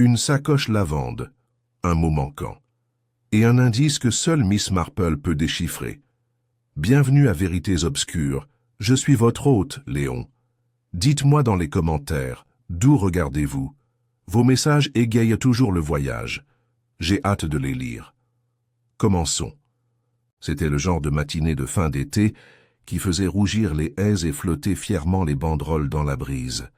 Une sacoche lavande, un mot manquant, et un indice que seule Miss Marple peut déchiffrer. Bienvenue à Vérités Obscures, je suis votre hôte, Léon. Dites-moi dans les commentaires, d'où regardez-vous? Vos messages égayent toujours le voyage. J'ai hâte de les lire. Commençons. C'était le genre de matinée de fin d'été qui faisait rougir les haies et flotter fièrement les banderoles dans la brise.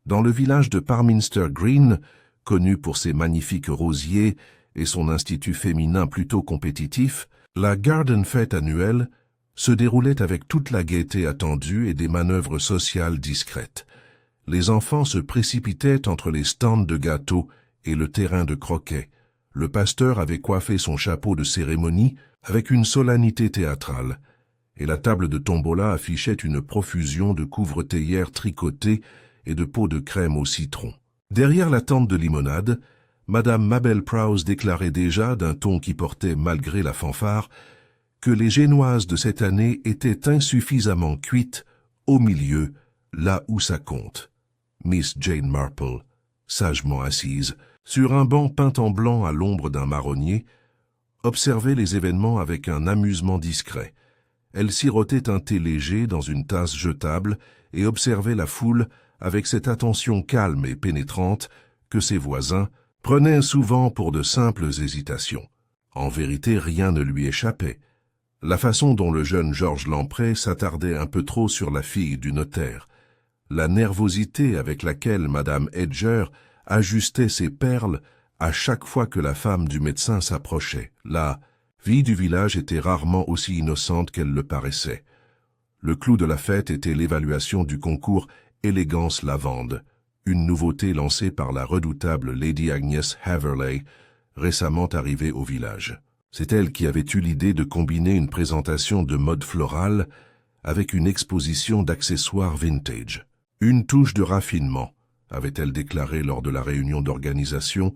Dans le village de Parminster Green, connu pour ses magnifiques rosiers et son institut féminin plutôt compétitif, la Garden Fête annuelle se déroulait avec toute la gaieté attendue et des manœuvres sociales discrètes. Les enfants se précipitaient entre les stands de gâteaux et le terrain de croquet. Le pasteur avait coiffé son chapeau de cérémonie avec une solennité théâtrale, et la table de tombola affichait une profusion de couvre-théières tricotées et de pots de crème au citron. Derrière la tente de limonade, Madame Mabel Prowse déclarait déjà d'un ton qui portait malgré la fanfare que les génoises de cette année étaient insuffisamment cuites au milieu, là où ça compte. Miss Jane Marple, sagement assise, sur un banc peint en blanc à l'ombre d'un marronnier, observait les événements avec un amusement discret. Elle sirotait un thé léger dans une tasse jetable et observait la foule avec cette attention calme et pénétrante que ses voisins prenaient souvent pour de simples hésitations. En vérité, rien ne lui échappait. La façon dont le jeune Georges Lamprey s'attardait un peu trop sur la fille du notaire, la nervosité avec laquelle Madame Hedger ajustait ses perles à chaque fois que la femme du médecin s'approchait. La vie du village était rarement aussi innocente qu'elle le paraissait. Le clou de la fête était l'évaluation du concours Élégance Lavande, une nouveauté lancée par la redoutable Lady Agnes Haverley, récemment arrivée au village. C'est elle qui avait eu l'idée de combiner une présentation de mode florale avec une exposition d'accessoires vintage. Une touche de raffinement, avait-elle déclaré lors de la réunion d'organisation,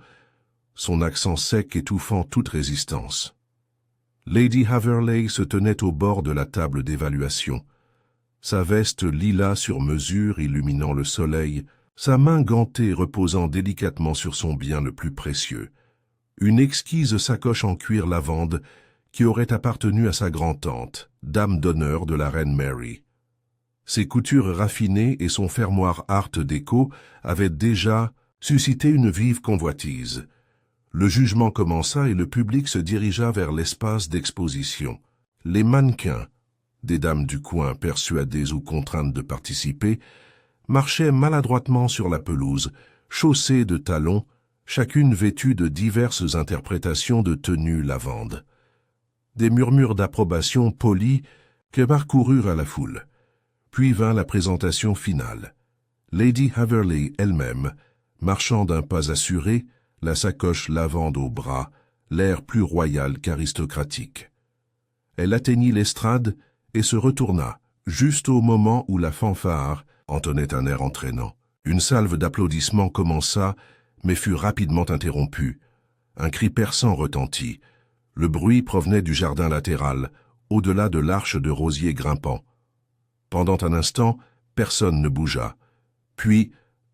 son accent sec étouffant toute résistance. Lady Haverley se tenait au bord de la table d'évaluation, sa veste lilas sur mesure illuminant le soleil, sa main gantée reposant délicatement sur son bien le plus précieux, une exquise sacoche en cuir lavande qui aurait appartenu à sa grand-tante, dame d'honneur de la reine Mary. Ses coutures raffinées et son fermoir art déco avaient déjà suscité une vive convoitise. Le jugement commença et le public se dirigea vers l'espace d'exposition. Les mannequins, des dames du coin persuadées ou contraintes de participer, marchaient maladroitement sur la pelouse, chaussées de talons, chacune vêtue de diverses interprétations de tenues lavande. Des murmures d'approbation polis que parcoururent à la foule. Puis vint la présentation finale. Lady Haverley elle-même, marchant d'un pas assuré, la sacoche lavande au bras, l'air plus royal qu'aristocratique. Elle atteignit l'estrade et se retourna, juste au moment où la fanfare entonnait un air entraînant. Une salve d'applaudissements commença, mais fut rapidement interrompue. Un cri perçant retentit. Le bruit provenait du jardin latéral, au-delà de l'arche de rosiers grimpants. Pendant un instant, personne ne bougea. Puis,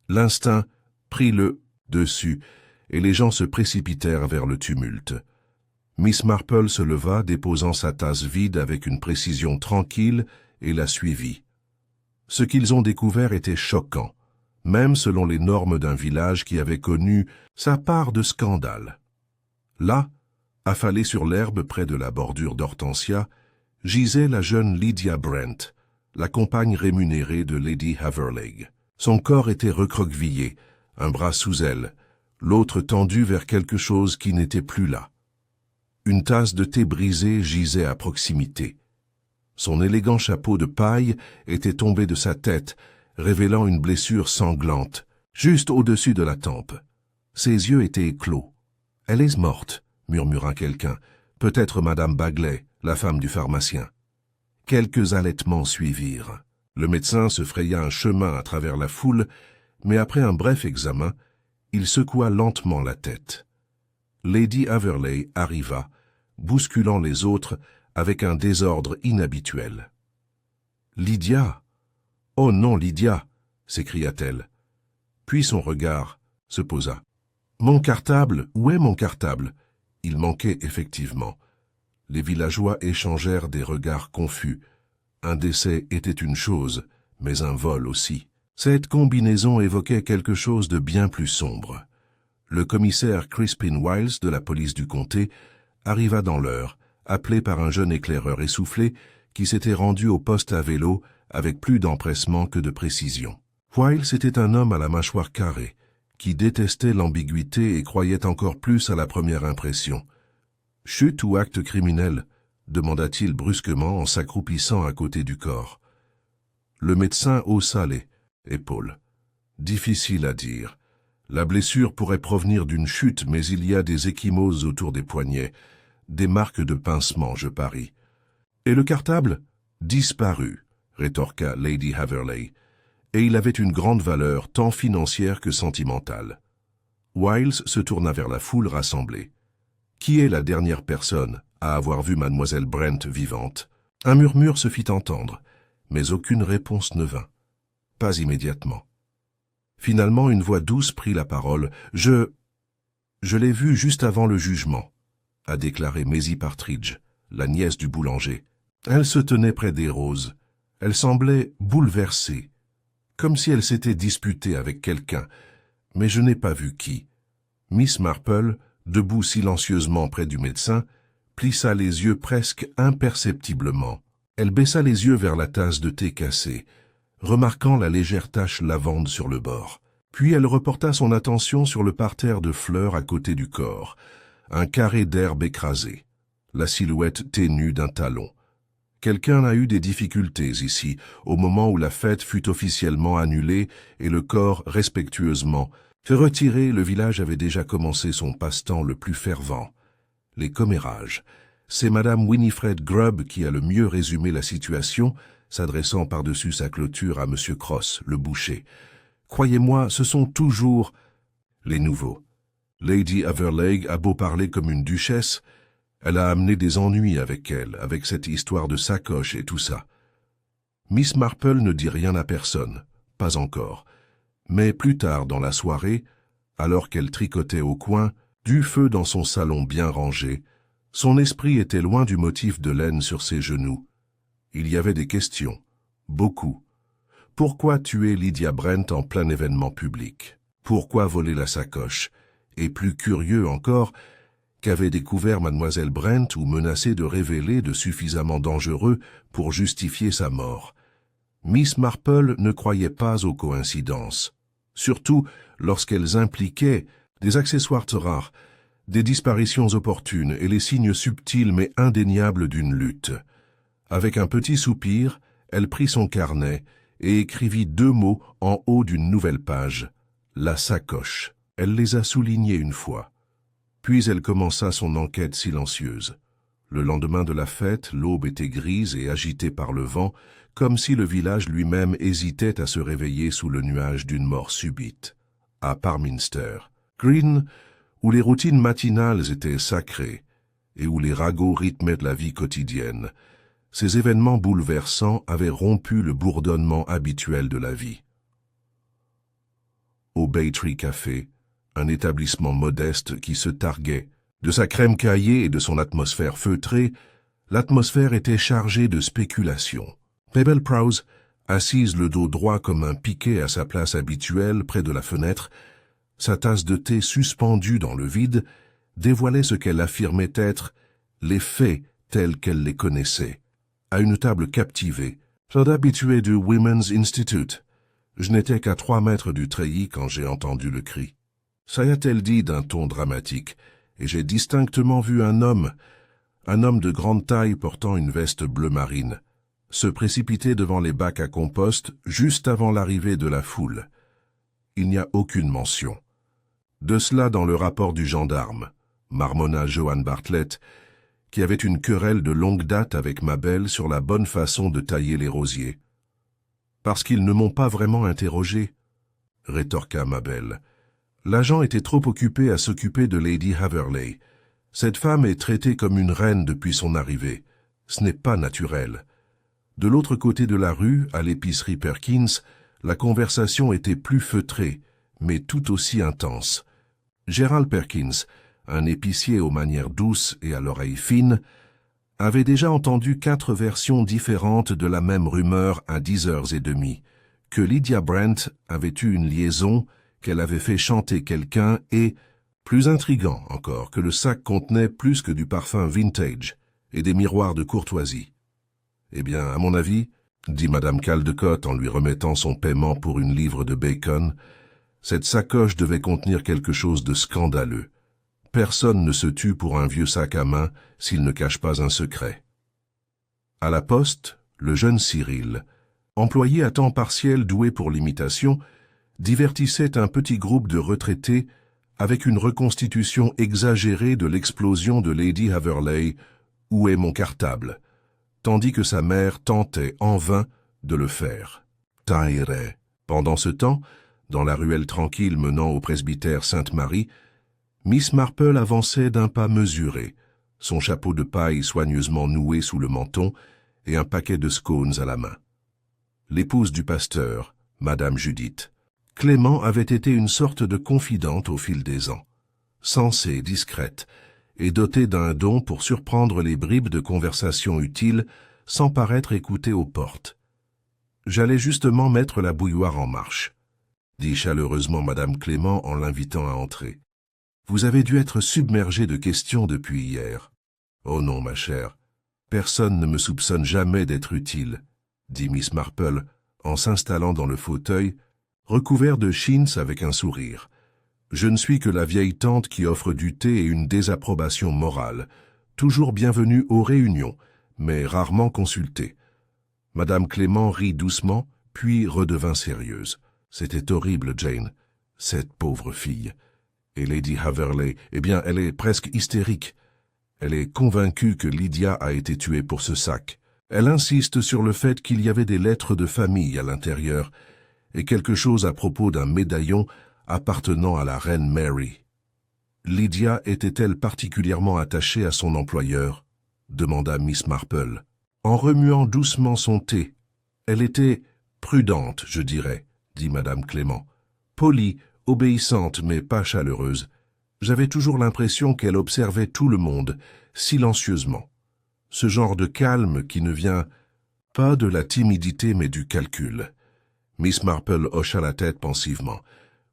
l'instinct prit le dessus, et les gens se précipitèrent vers le tumulte. Miss Marple se leva, déposant sa tasse vide avec une précision tranquille, et la suivit. Ce qu'ils ont découvert était choquant, même selon les normes d'un village qui avait connu sa part de scandales. Là, affalée sur l'herbe près de la bordure d'hortensia, gisait la jeune Lydia Brent, la compagne rémunérée de Lady Haverley. Son corps était recroquevillé, un bras sous elle, l'autre tendu vers quelque chose qui n'était plus là. Une tasse de thé brisée gisait à proximité. Son élégant chapeau de paille était tombé de sa tête, révélant une blessure sanglante, juste au-dessus de la tempe. Ses yeux étaient clos. « Elle est morte », murmura quelqu'un, peut-être Madame Bagley, la femme du pharmacien. Quelques halètements suivirent. Le médecin se fraya un chemin à travers la foule, mais après un bref examen, il secoua lentement la tête. Lady Haverley arriva, bousculant les autres avec un désordre inhabituel. « Lydia ! Oh non, Lydia !» s'écria-t-elle. Puis son regard se posa. Mon cartable, où est mon cartable? Il manquait effectivement. Les villageois échangèrent des regards confus. Un décès était une chose, mais un vol aussi. Cette combinaison évoquait quelque chose de bien plus sombre. Le commissaire Crispin Wiles de la police du comté arriva dans l'heure, appelé par un jeune éclaireur essoufflé qui s'était rendu au poste à vélo avec plus d'empressement que de précision. Wiles était un homme à la mâchoire carrée, qui détestait l'ambiguïté et croyait encore plus à la première impression. « Chute ou acte criminel ?» demanda-t-il brusquement en s'accroupissant à côté du corps. Le médecin haussa les épaules. « Difficile à dire. La blessure pourrait provenir d'une chute, mais il y a des ecchymoses autour des poignets, des marques de pincement, je parie. »« Et le cartable ?»« Disparu, » rétorqua Lady Haverley. « Et il avait une grande valeur, tant financière que sentimentale. » Wiles se tourna vers la foule rassemblée. « Qui est la dernière personne à avoir vu mademoiselle Brent vivante ?» Un murmure se fit entendre, mais aucune réponse ne vint. Pas immédiatement. Finalement, une voix douce prit la parole. « Je l'ai vue juste avant le jugement, » a déclaré Maisie Partridge, la nièce du boulanger. Elle se tenait près des roses. Elle semblait bouleversée, comme si elle s'était disputée avec quelqu'un, mais je n'ai pas vu qui. Miss Marple, debout silencieusement près du médecin, plissa les yeux presque imperceptiblement. Elle baissa les yeux vers la tasse de thé cassée, remarquant la légère tache lavande sur le bord. Puis elle reporta son attention sur le parterre de fleurs à côté du corps, un carré d'herbe écrasé, la silhouette ténue d'un talon. Quelqu'un a eu des difficultés ici, au moment où la fête fut officiellement annulée et le corps respectueusement fait retirer. Le village avait déjà commencé son passe-temps le plus fervent, les commérages. C'est Madame Winifred Grubb qui a le mieux résumé la situation, s'adressant par-dessus sa clôture à Monsieur Cross, le boucher. Croyez-moi, ce sont toujours les nouveaux. Lady Haverley a beau parler comme une duchesse, elle a amené des ennuis avec elle, avec cette histoire de sacoche et tout ça. Miss Marple ne dit rien à personne, pas encore. Mais plus tard dans la soirée, alors qu'elle tricotait au coin, du feu dans son salon bien rangé, son esprit était loin du motif de laine sur ses genoux. Il y avait des questions, beaucoup. Pourquoi tuer Lydia Brent en plein événement public? Pourquoi voler la sacoche? Et plus curieux encore, qu'avait découvert mademoiselle Brent ou menacé de révéler de suffisamment dangereux pour justifier sa mort? Miss Marple ne croyait pas aux coïncidences, surtout lorsqu'elles impliquaient des accessoires rares, des disparitions opportunes et les signes subtils mais indéniables d'une lutte. Avec un petit soupir, elle prit son carnet et écrivit 2 mots en haut d'une nouvelle page, « la sacoche ». Elle les a soulignés une fois. Puis elle commença son enquête silencieuse. Le lendemain de la fête, l'aube était grise et agitée par le vent, comme si le village lui-même hésitait à se réveiller sous le nuage d'une mort subite. À Parminster Green, où les routines matinales étaient sacrées et où les ragots rythmaient la vie quotidienne, ces événements bouleversants avaient rompu le bourdonnement habituel de la vie. Au Baytree Café, un établissement modeste qui se targuait de sa crème caillée et de son atmosphère feutrée, l'atmosphère était chargée de spéculations. Mabel Prowse, assise le dos droit comme un piquet à sa place habituelle près de la fenêtre, sa tasse de thé suspendue dans le vide, dévoilait ce qu'elle affirmait être les faits tels qu'elle les connaissait. À une table captivée, habituée du Women's Institute, je n'étais qu'à 3 mètres du treillis quand j'ai entendu le cri. Ça y a-t-elle dit d'un ton dramatique, et j'ai distinctement vu un homme de grande taille portant une veste bleu marine, se précipiter devant les bacs à compost juste avant l'arrivée de la foule. Il n'y a aucune mention de cela dans le rapport du gendarme, marmonna Joan Bartlett, qui avait une querelle de longue date avec Mabel sur la bonne façon de tailler les rosiers. « Parce qu'ils ne m'ont pas vraiment interrogé, » rétorqua Mabel. L'agent était trop occupé à s'occuper de Lady Haverley. Cette femme est traitée comme une reine depuis son arrivée. Ce n'est pas naturel. De l'autre côté de la rue, à l'épicerie Perkins, la conversation était plus feutrée, mais tout aussi intense. Gerald Perkins, un épicier aux manières douces et à l'oreille fine, avait déjà entendu 4 versions différentes de la même rumeur à 10h30, que Lydia Brent avait eu une liaison, qu'elle avait fait chanter quelqu'un et, plus intriguant encore, que le sac contenait plus que du parfum vintage et des miroirs de courtoisie. « Eh bien, à mon avis, dit Madame Caldecott en lui remettant son paiement pour une livre de bacon, cette sacoche devait contenir quelque chose de scandaleux. Personne ne se tue pour un vieux sac à main s'il ne cache pas un secret. » À la poste, le jeune Cyril, employé à temps partiel doué pour l'imitation, divertissait un petit groupe de retraités avec une reconstitution exagérée de l'explosion de Lady Haverley « Où est mon cartable ?» tandis que sa mère tentait en vain de le faire. Taïré. Pendant ce temps, dans la ruelle tranquille menant au presbytère Sainte-Marie, Miss Marple avançait d'un pas mesuré, son chapeau de paille soigneusement noué sous le menton et un paquet de scones à la main. L'épouse du pasteur, Madame Judith, Clément avait été une sorte de confidente au fil des ans, sensée, discrète, et dotée d'un don pour surprendre les bribes de conversation utiles sans paraître écouter aux portes. « J'allais justement mettre la bouilloire en marche », dit chaleureusement Madame Clément en l'invitant à entrer. « Vous avez dû être submergée de questions depuis hier. »« Oh non, ma chère, personne ne me soupçonne jamais d'être utile, » dit Miss Marple en s'installant dans le fauteuil, recouvert de chintz avec un sourire. « Je ne suis que la vieille tante qui offre du thé et une désapprobation morale, toujours bienvenue aux réunions, mais rarement consultée. » Madame Clément rit doucement, puis redevint sérieuse. « C'était horrible, Jane, cette pauvre fille. Et Lady Haverley, eh bien, elle est presque hystérique. Elle est convaincue que Lydia a été tuée pour ce sac. Elle insiste sur le fait qu'il y avait des lettres de famille à l'intérieur et quelque chose à propos d'un médaillon appartenant à la reine Mary. Lydia était-elle particulièrement attachée à son employeur ? Demanda Miss Marple, en remuant doucement son thé. Elle était prudente, je dirais, dit Madame Clément. Polie, obéissante, mais pas chaleureuse. J'avais toujours l'impression qu'elle observait tout le monde, silencieusement. Ce genre de calme qui ne vient pas de la timidité mais du calcul. Miss Marple hocha la tête pensivement.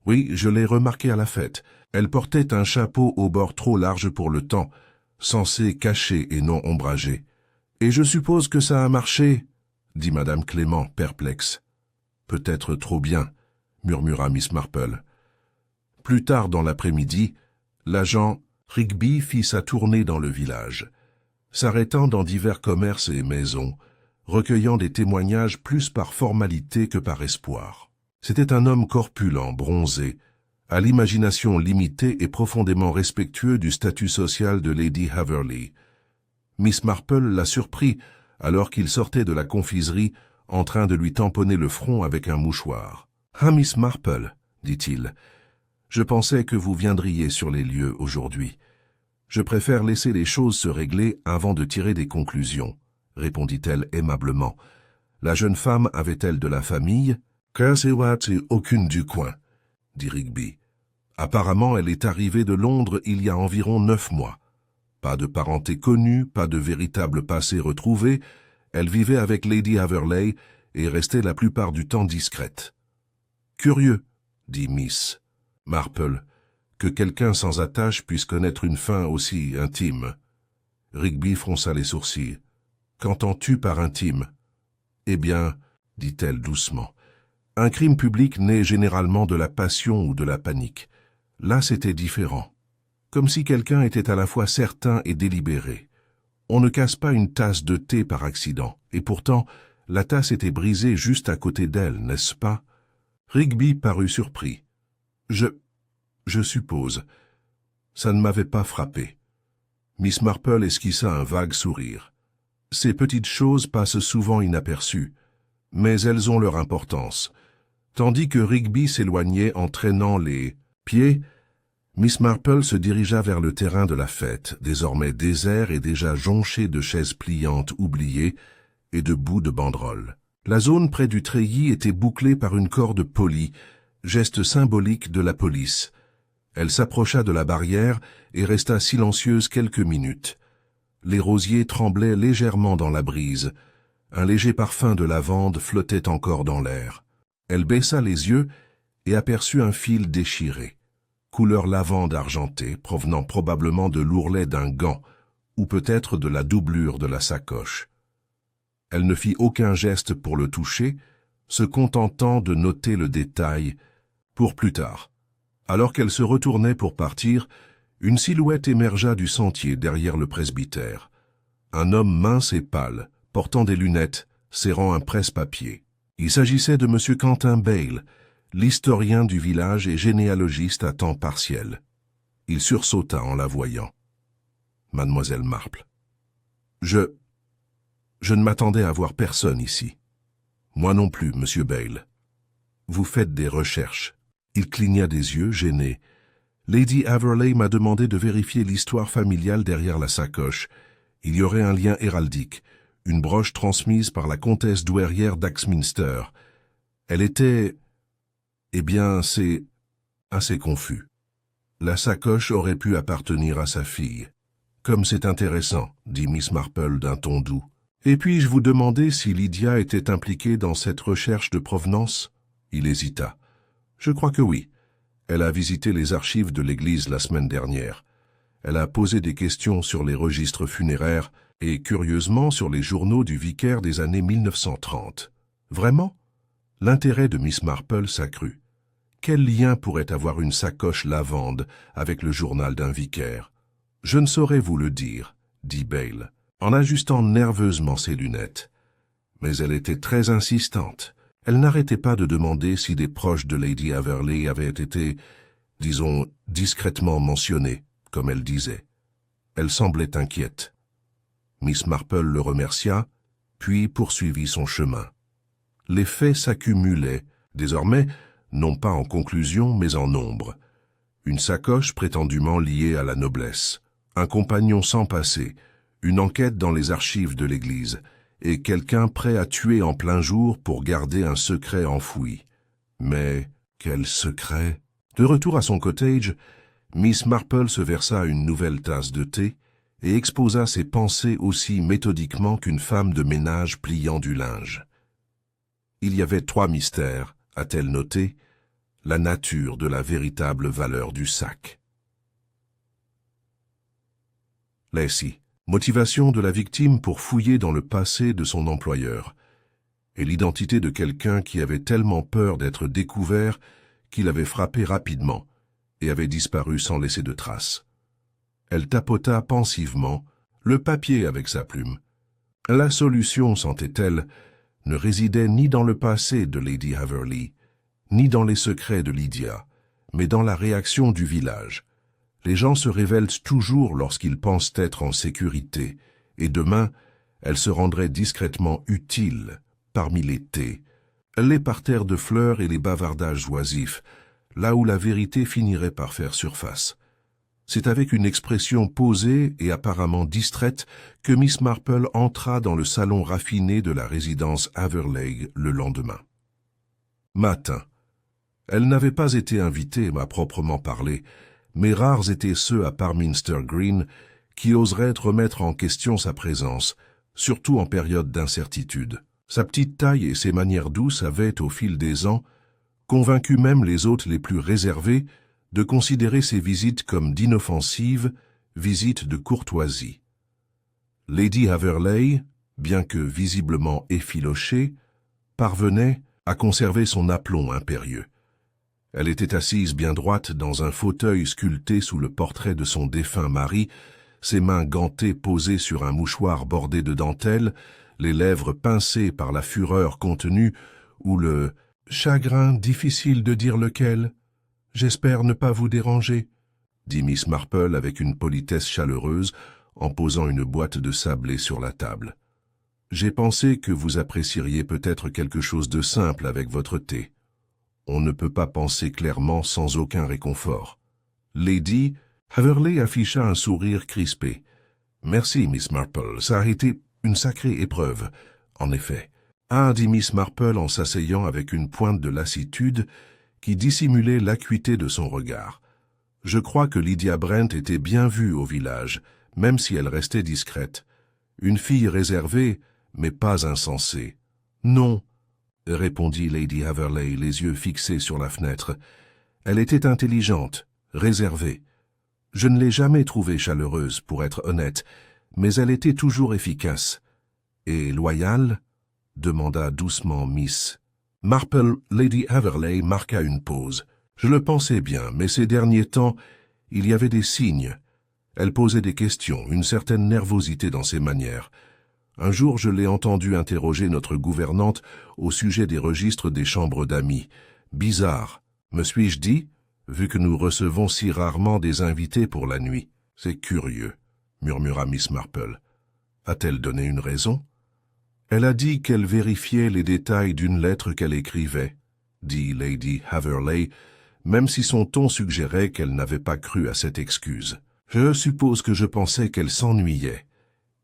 Oui, je l'ai remarqué à la fête. Elle portait un chapeau au bord trop large pour le temps, censé cacher et non ombrager. « Et je suppose que ça a marché ?» dit Madame Clément, perplexe. « Peut-être trop bien » murmura Miss Marple. Plus tard dans l'après-midi, l'agent Rigby fit sa tournée dans le village, s'arrêtant dans divers commerces et maisons, recueillant des témoignages plus par formalité que par espoir. C'était un homme corpulent, bronzé, à l'imagination limitée et profondément respectueux du statut social de Lady Haverley. Miss Marple l'a surpris alors qu'il sortait de la confiserie en train de lui tamponner le front avec un mouchoir. « Ah, Miss Marple, dit-il, je pensais que vous viendriez sur les lieux aujourd'hui. Je préfère laisser les choses se régler avant de tirer des conclusions, » répondit-elle aimablement. La jeune femme avait-elle de la famille ? « Cassewat et aucune du coin, » dit Rigby. « Apparemment, elle est arrivée de Londres il y a environ 9 mois. Pas de parenté connue, pas de véritable passé retrouvé, elle vivait avec Lady Haverley et restait la plupart du temps discrète. »« Curieux, » dit Miss Marple, « que quelqu'un sans attache puisse connaître une fin aussi intime. » Rigby fronça les sourcils. « Qu'entends-tu par intime ?»« Eh bien, » dit-elle doucement, « un crime public naît généralement de la passion ou de la panique. Là, c'était différent. Comme si quelqu'un était à la fois certain et délibéré. On ne casse pas une tasse de thé par accident, et pourtant, la tasse était brisée juste à côté d'elle, n'est-ce pas ?» Rigby parut surpris. « Je suppose. Ça ne m'avait pas frappé. » Miss Marple esquissa un vague sourire. « Ces petites choses passent souvent inaperçues, mais elles ont leur importance. » Tandis que Rigby s'éloignait en traînant les pieds, Miss Marple se dirigea vers le terrain de la fête, désormais désert et déjà jonché de chaises pliantes oubliées et de bouts de banderoles. La zone près du treillis était bouclée par une corde polie, geste symbolique de la police, Elle s'approcha de la barrière et resta silencieuse quelques minutes. Les rosiers tremblaient légèrement dans la brise. Un léger parfum de lavande flottait encore dans l'air. Elle baissa les yeux et aperçut un fil déchiré, couleur lavande argentée, provenant probablement de l'ourlet d'un gant, ou peut-être de la doublure de la sacoche. Elle ne fit aucun geste pour le toucher, se contentant de noter le détail pour plus tard. Alors qu'elle se retournait pour partir, une silhouette émergea du sentier derrière le presbytère. Un homme mince et pâle, portant des lunettes, serrant un presse-papier. Il s'agissait de M. Quentin Bayle, l'historien du village et généalogiste à temps partiel. Il sursauta en la voyant. Mademoiselle Marple. Je ne m'attendais à voir personne ici. Moi non plus, Monsieur Bayle. Vous faites des recherches. Il cligna des yeux, gêné. Lady Averley m'a demandé de vérifier l'histoire familiale derrière la sacoche. Il y aurait un lien héraldique, une broche transmise par la comtesse douairière d'Axminster. Elle était... Eh bien, c'est assez confus. La sacoche aurait pu appartenir à sa fille. Comme c'est intéressant, dit Miss Marple d'un ton doux. Et puis-je vous demander si Lydia était impliquée dans cette recherche de provenance? Il hésita. Je crois que oui. Elle a visité les archives de l'église la semaine dernière. Elle a posé des questions sur les registres funéraires et, curieusement, sur les journaux du vicaire des années 1930. Vraiment? L'intérêt de Miss Marple s'accrut. Quel lien pourrait avoir une sacoche lavande avec le journal d'un vicaire? Je ne saurais vous le dire, dit Bayle, en ajustant nerveusement ses lunettes. Mais elle était très insistante. Elle n'arrêtait pas de demander si des proches de Lady Averley avaient été, disons, discrètement mentionnés, comme elle disait. Elle semblait inquiète. Miss Marple le remercia, puis poursuivit son chemin. Les faits s'accumulaient, désormais, non pas en conclusion, mais en nombre. Une sacoche prétendument liée à la noblesse, un compagnon sans passé, une enquête dans les archives de l'église, et quelqu'un prêt à tuer en plein jour pour garder un secret enfoui. Mais quel secret? De retour à son cottage, Miss Marple se versa une nouvelle tasse de thé et exposa ses pensées aussi méthodiquement qu'une femme de ménage pliant du linge. Il y avait 3 mystères, a-t-elle noté, la nature de la véritable valeur du sac. Lacey. Motivation de la victime pour fouiller dans le passé de son employeur, et l'identité de quelqu'un qui avait tellement peur d'être découvert qu'il avait frappé rapidement et avait disparu sans laisser de traces. Elle tapota pensivement le papier avec sa plume. La solution, sentait-elle, ne résidait ni dans le passé de Lady Averley, ni dans les secrets de Lydia, mais dans la réaction du village. Les gens se révèlent toujours lorsqu'ils pensent être en sécurité, et demain, elle se rendrait discrètement utile parmi les thés, les parterres de fleurs et les bavardages oisifs, là où la vérité finirait par faire surface. C'est avec une expression posée et apparemment distraite que Miss Marple entra dans le salon raffiné de la résidence Averley le lendemain. Matin. Elle n'avait pas été invitée à proprement parler, mais rares étaient ceux à Parminster Green qui oseraient remettre en question sa présence, surtout en période d'incertitude. Sa petite taille et ses manières douces avaient, au fil des ans, convaincu même les hôtes les plus réservés de considérer ces visites comme d'inoffensives visites de courtoisie. Lady Averley, bien que visiblement effilochée, parvenait à conserver son aplomb impérieux. Elle était assise bien droite dans un fauteuil sculpté sous le portrait de son défunt mari, ses mains gantées posées sur un mouchoir bordé de dentelle, les lèvres pincées par la fureur contenue ou le chagrin difficile de dire lequel. « J'espère ne pas vous déranger », dit Miss Marple avec une politesse chaleureuse en posant une boîte de sablé sur la table. « J'ai pensé que vous apprécieriez peut-être quelque chose de simple avec votre thé. On ne peut pas penser clairement sans aucun réconfort. » Lady Averley afficha un sourire crispé. « Merci, Miss Marple, ça a été une sacrée épreuve, en effet. » « Ah, dit Miss Marple en s'asseyant avec une pointe de lassitude qui dissimulait l'acuité de son regard. « Je crois que Lydia Brent était bien vue au village, même si elle restait discrète. Une fille réservée, mais pas insensée. Non, répondit Lady Haverley, les yeux fixés sur la fenêtre. Elle était intelligente, réservée. Je ne l'ai jamais trouvée chaleureuse, pour être honnête, mais elle était toujours efficace. Et loyale? Demanda doucement Miss Marple. Lady Haverley marqua une pause. Je le pensais bien, mais ces derniers temps, il y avait des signes. Elle posait des questions, une certaine nervosité dans ses manières. Un jour, je l'ai entendue interroger notre gouvernante au sujet des registres des chambres d'amis. Bizarre, me suis-je dit, vu que nous recevons si rarement des invités pour la nuit. C'est curieux, murmura Miss Marple. A-t-elle donné une raison? Elle a dit qu'elle vérifiait les détails d'une lettre qu'elle écrivait, dit Lady Haverley, même si son ton suggérait qu'elle n'avait pas cru à cette excuse. Je suppose que je pensais qu'elle s'ennuyait.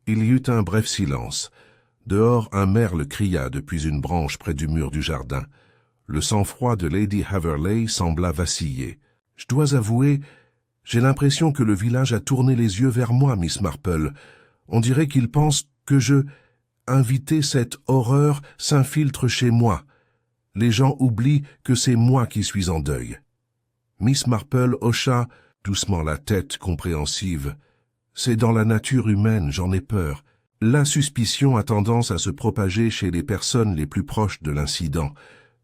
Il y eut un bref silence. Dehors, un merle cria depuis une branche près du mur du jardin. Le sang-froid de Lady Haverley sembla vaciller. « Je dois avouer, j'ai l'impression que le village a tourné les yeux vers moi, Miss Marple. On dirait qu'il pense que je... inviter cette horreur s'infiltre chez moi. Les gens oublient que c'est moi qui suis en deuil. » Miss Marple hocha doucement la tête compréhensive. « C'est dans la nature humaine, j'en ai peur. La suspicion a tendance à se propager chez les personnes les plus proches de l'incident,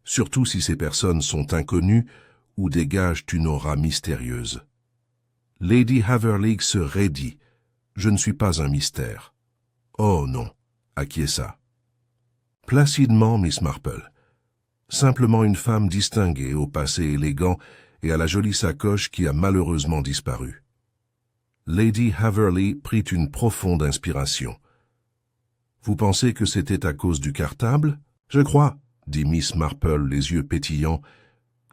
surtout si ces personnes sont inconnues ou dégagent une aura mystérieuse. » Lady Haverley se raidit. « Je ne suis pas un mystère. »« Oh non, acquiesça. Placidement, Miss Marple. Simplement une femme distinguée, au passé élégant et à la jolie sacoche qui a malheureusement disparu. » Lady Haverley prit une profonde inspiration. « Vous pensez que c'était à cause du cartable? Je crois, dit Miss Marple, les yeux pétillants,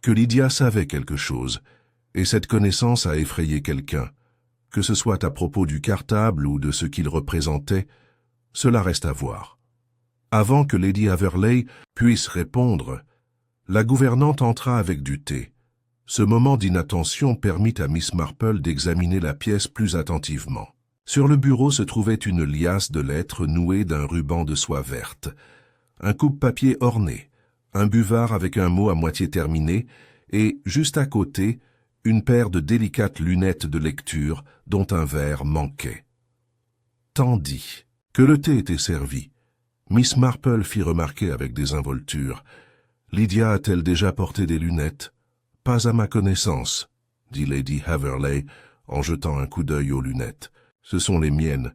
que Lydia savait quelque chose, et cette connaissance a effrayé quelqu'un. Que ce soit à propos du cartable ou de ce qu'il représentait, cela reste à voir. » Avant que Lady Haverley puisse répondre, la gouvernante entra avec du thé. Ce moment d'inattention permit à Miss Marple d'examiner la pièce plus attentivement. Sur le bureau se trouvait une liasse de lettres nouée d'un ruban de soie verte, un coupe-papier orné, un buvard avec un mot à moitié terminé, et, juste à côté, une paire de délicates lunettes de lecture dont un verre manquait. Tandis que le thé était servi, Miss Marple fit remarquer avec désinvolture. « Lydia a-t-elle déjà porté des lunettes ?»« Pas à ma connaissance, » dit Lady Haverley en jetant un coup d'œil aux lunettes. « Ce sont les miennes.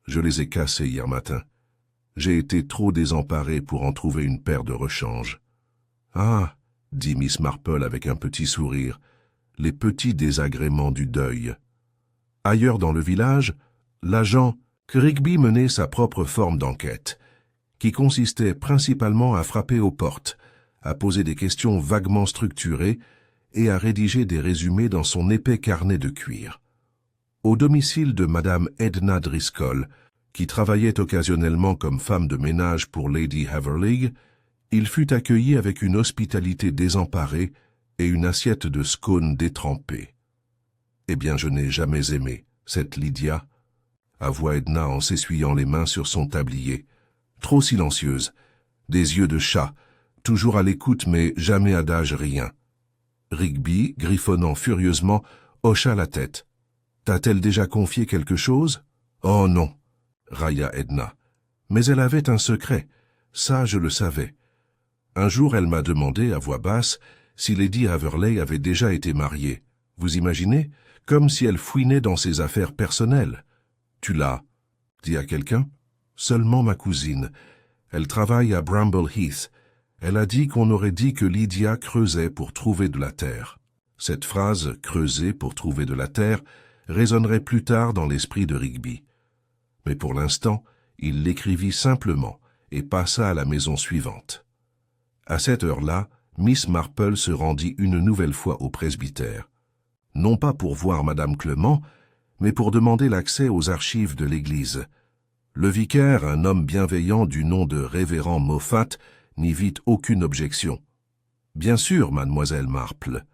Je les ai cassées hier matin. J'ai été trop désemparé pour en trouver une paire de rechange. »« Ah !» dit Miss Marple avec un petit sourire. « Les petits désagréments du deuil. » Ailleurs dans le village, l'agent Rigby menait sa propre forme d'enquête, qui consistait principalement à frapper aux portes, à poser des questions vaguement structurées et à rédiger des résumés dans son épais carnet de cuir. Au domicile de Madame Edna Driscoll, qui travaillait occasionnellement comme femme de ménage pour Lady Haverley, il fut accueilli avec une hospitalité désemparée et une assiette de scones détrempés. « Eh bien, je n'ai jamais aimé cette Lydia, » avoua Edna en s'essuyant les mains sur son tablier. « Trop silencieuse, des yeux de chat, toujours à l'écoute mais jamais adage rien. » Rigby, griffonnant furieusement, hocha la tête. « T'a-t-elle déjà confié quelque chose ?»« Oh non, » railla Edna. « Mais elle avait un secret, ça je le savais. Un jour elle m'a demandé à voix basse si Lady Haverley avait déjà été mariée. Vous imaginez? Comme si elle fouinait dans ses affaires personnelles. « Tu l'as dit à quelqu'un ?»« Seulement ma cousine. Elle travaille à Bramble Heath. Elle a dit qu'on aurait dit que Lydia creusait pour trouver de la terre. » Cette phrase « creuser pour trouver de la terre » résonnerait plus tard dans l'esprit de Rigby. Mais pour l'instant, il l'écrivit simplement et passa à la maison suivante. À cette heure-là, Miss Marple se rendit une nouvelle fois au presbytère. Non pas pour voir Madame Clement, mais pour demander l'accès aux archives de l'église. Le vicaire, un homme bienveillant du nom de révérend Moffat, n'y vit aucune objection. « Bien sûr, mademoiselle Marple. »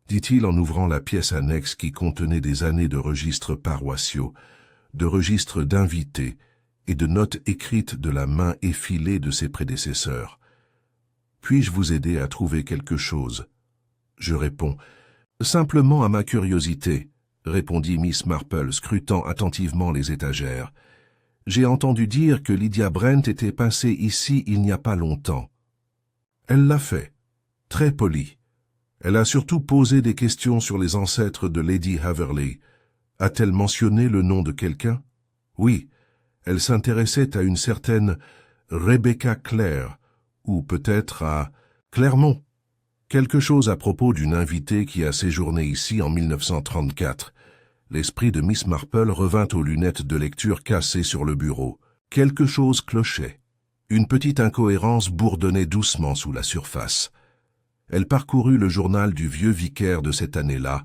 dit-il en ouvrant la pièce annexe qui contenait des années de registres paroissiaux, de registres d'invités et de notes écrites de la main effilée de ses prédécesseurs. « Puis-je vous aider à trouver quelque chose ?» Je réponds. « Simplement à ma curiosité, » répondit Miss Marple, scrutant attentivement les étagères. « J'ai entendu dire que Lydia Brent était passée ici il n'y a pas longtemps. » Elle l'a fait, très polie. Elle a surtout posé des questions sur les ancêtres de Lady Haverley. A-t-elle mentionné le nom de quelqu'un? Oui, elle s'intéressait à une certaine Rebecca Clare, ou peut-être à Clermont. Quelque chose à propos d'une invitée qui a séjourné ici en 1934. L'esprit de Miss Marple revint aux lunettes de lecture cassées sur le bureau. Quelque chose clochait. Une petite incohérence bourdonnait doucement sous la surface. Elle parcourut le journal du vieux vicaire de cette année-là,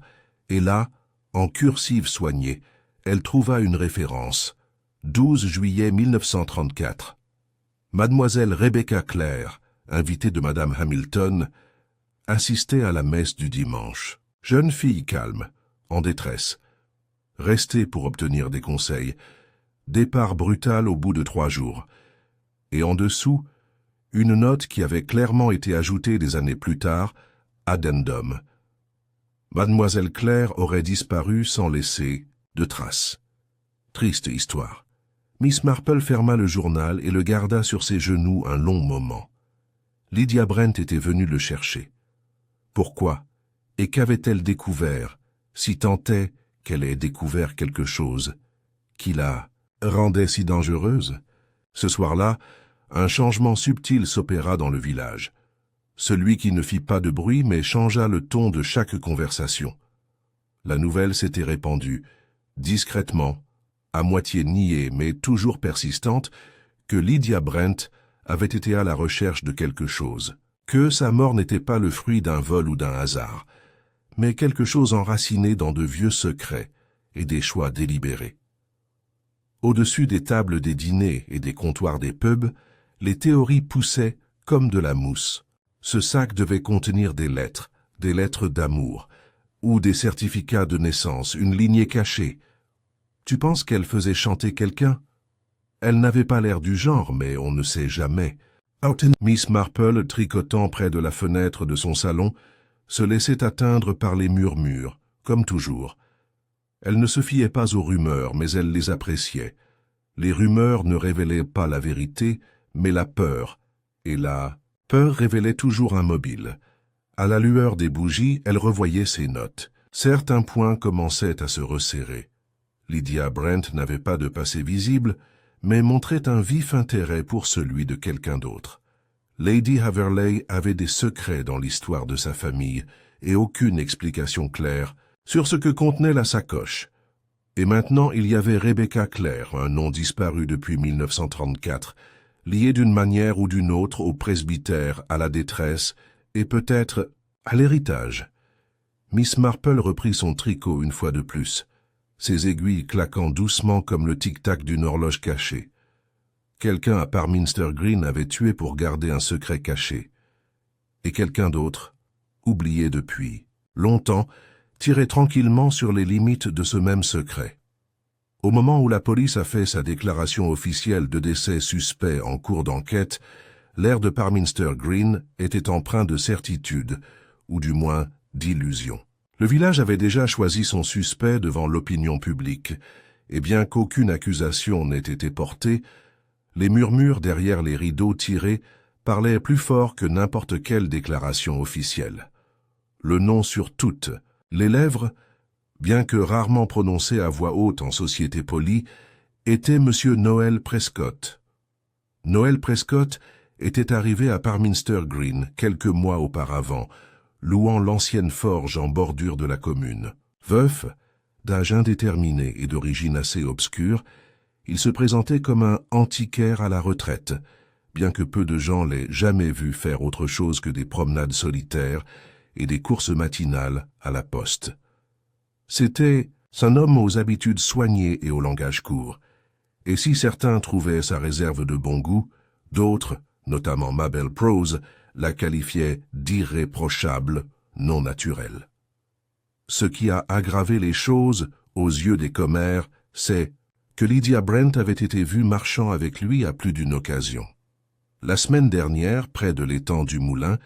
et là, en cursive soignée, elle trouva une référence. 12 juillet 1934. Mademoiselle Rebecca Clare, invitée de Madame Hamilton, assistait à la messe du dimanche. Jeune fille calme, en détresse. Restée pour obtenir des conseils. Départ brutal au bout de 3 jours. Et en dessous, une note qui avait clairement été ajoutée des années plus tard, addendum. Mademoiselle Clare aurait disparu sans laisser de traces. Triste histoire. Miss Marple ferma le journal et le garda sur ses genoux un long moment. Lydia Brent était venue le chercher. Pourquoi? Et qu'avait-elle découvert, si tant est qu'elle ait découvert quelque chose, qui la rendait si dangereuse? Ce soir-là, un changement subtil s'opéra dans le village. Celui qui ne fit pas de bruit mais changea le ton de chaque conversation. La nouvelle s'était répandue, discrètement, à moitié niée mais toujours persistante, que Lydia Brent avait été à la recherche de quelque chose, que sa mort n'était pas le fruit d'un vol ou d'un hasard, mais quelque chose enraciné dans de vieux secrets et des choix délibérés. Au-dessus des tables des dîners et des comptoirs des pubs, les théories poussaient comme de la mousse. Ce sac devait contenir des lettres d'amour, ou des certificats de naissance, une lignée cachée. Tu penses qu'elle faisait chanter quelqu'un? Elle n'avait pas l'air du genre, mais on ne sait jamais. Miss Marple, tricotant près de la fenêtre de son salon, se laissait atteindre par les murmures, comme toujours. Elle ne se fiait pas aux rumeurs, mais elle les appréciait. Les rumeurs ne révélaient pas la vérité, mais la peur, et la peur révélait toujours un mobile. À la lueur des bougies, elle revoyait ses notes. Certains points commençaient à se resserrer. Lydia Brent n'avait pas de passé visible, mais montrait un vif intérêt pour celui de quelqu'un d'autre. Lady Haverley avait des secrets dans l'histoire de sa famille, et aucune explication claire sur ce que contenait la sacoche. Et maintenant il y avait Rebecca Clare, un nom disparu depuis 1934, lié d'une manière ou d'une autre au presbytère, à la détresse, et peut-être à l'héritage. Miss Marple reprit son tricot une fois de plus, ses aiguilles claquant doucement comme le tic-tac d'une horloge cachée. Quelqu'un à Parminster Green avait tué pour garder un secret caché. Et quelqu'un d'autre, oublié depuis longtemps, tirait tranquillement sur les limites de ce même secret. Au moment où la police a fait sa déclaration officielle de décès suspect en cours d'enquête, l'air de Parminster Green était empreint de certitude, ou du moins d'illusion. Le village avait déjà choisi son suspect devant l'opinion publique, et bien qu'aucune accusation n'ait été portée, les murmures derrière les rideaux tirés parlaient plus fort que n'importe quelle déclaration officielle. Le nom sur toutes, les lèvres, bien que rarement prononcé à voix haute en société polie, était M. Noel Prescott. Noel Prescott était arrivé à Parminster Green quelques mois auparavant, louant l'ancienne forge en bordure de la commune. Veuf, d'âge indéterminé et d'origine assez obscure, il se présentait comme un antiquaire à la retraite, bien que peu de gens l'aient jamais vu faire autre chose que des promenades solitaires et des courses matinales à la poste. C'était un homme aux habitudes soignées et au langage court, et si certains trouvaient sa réserve de bon goût, d'autres, notamment Mabel Prose, la qualifiaient d'irréprochable, non naturelle. Ce qui a aggravé les choses, aux yeux des commères, c'est que Lydia Brent avait été vue marchant avec lui à plus d'une occasion. La semaine dernière, près de l'étang du moulin,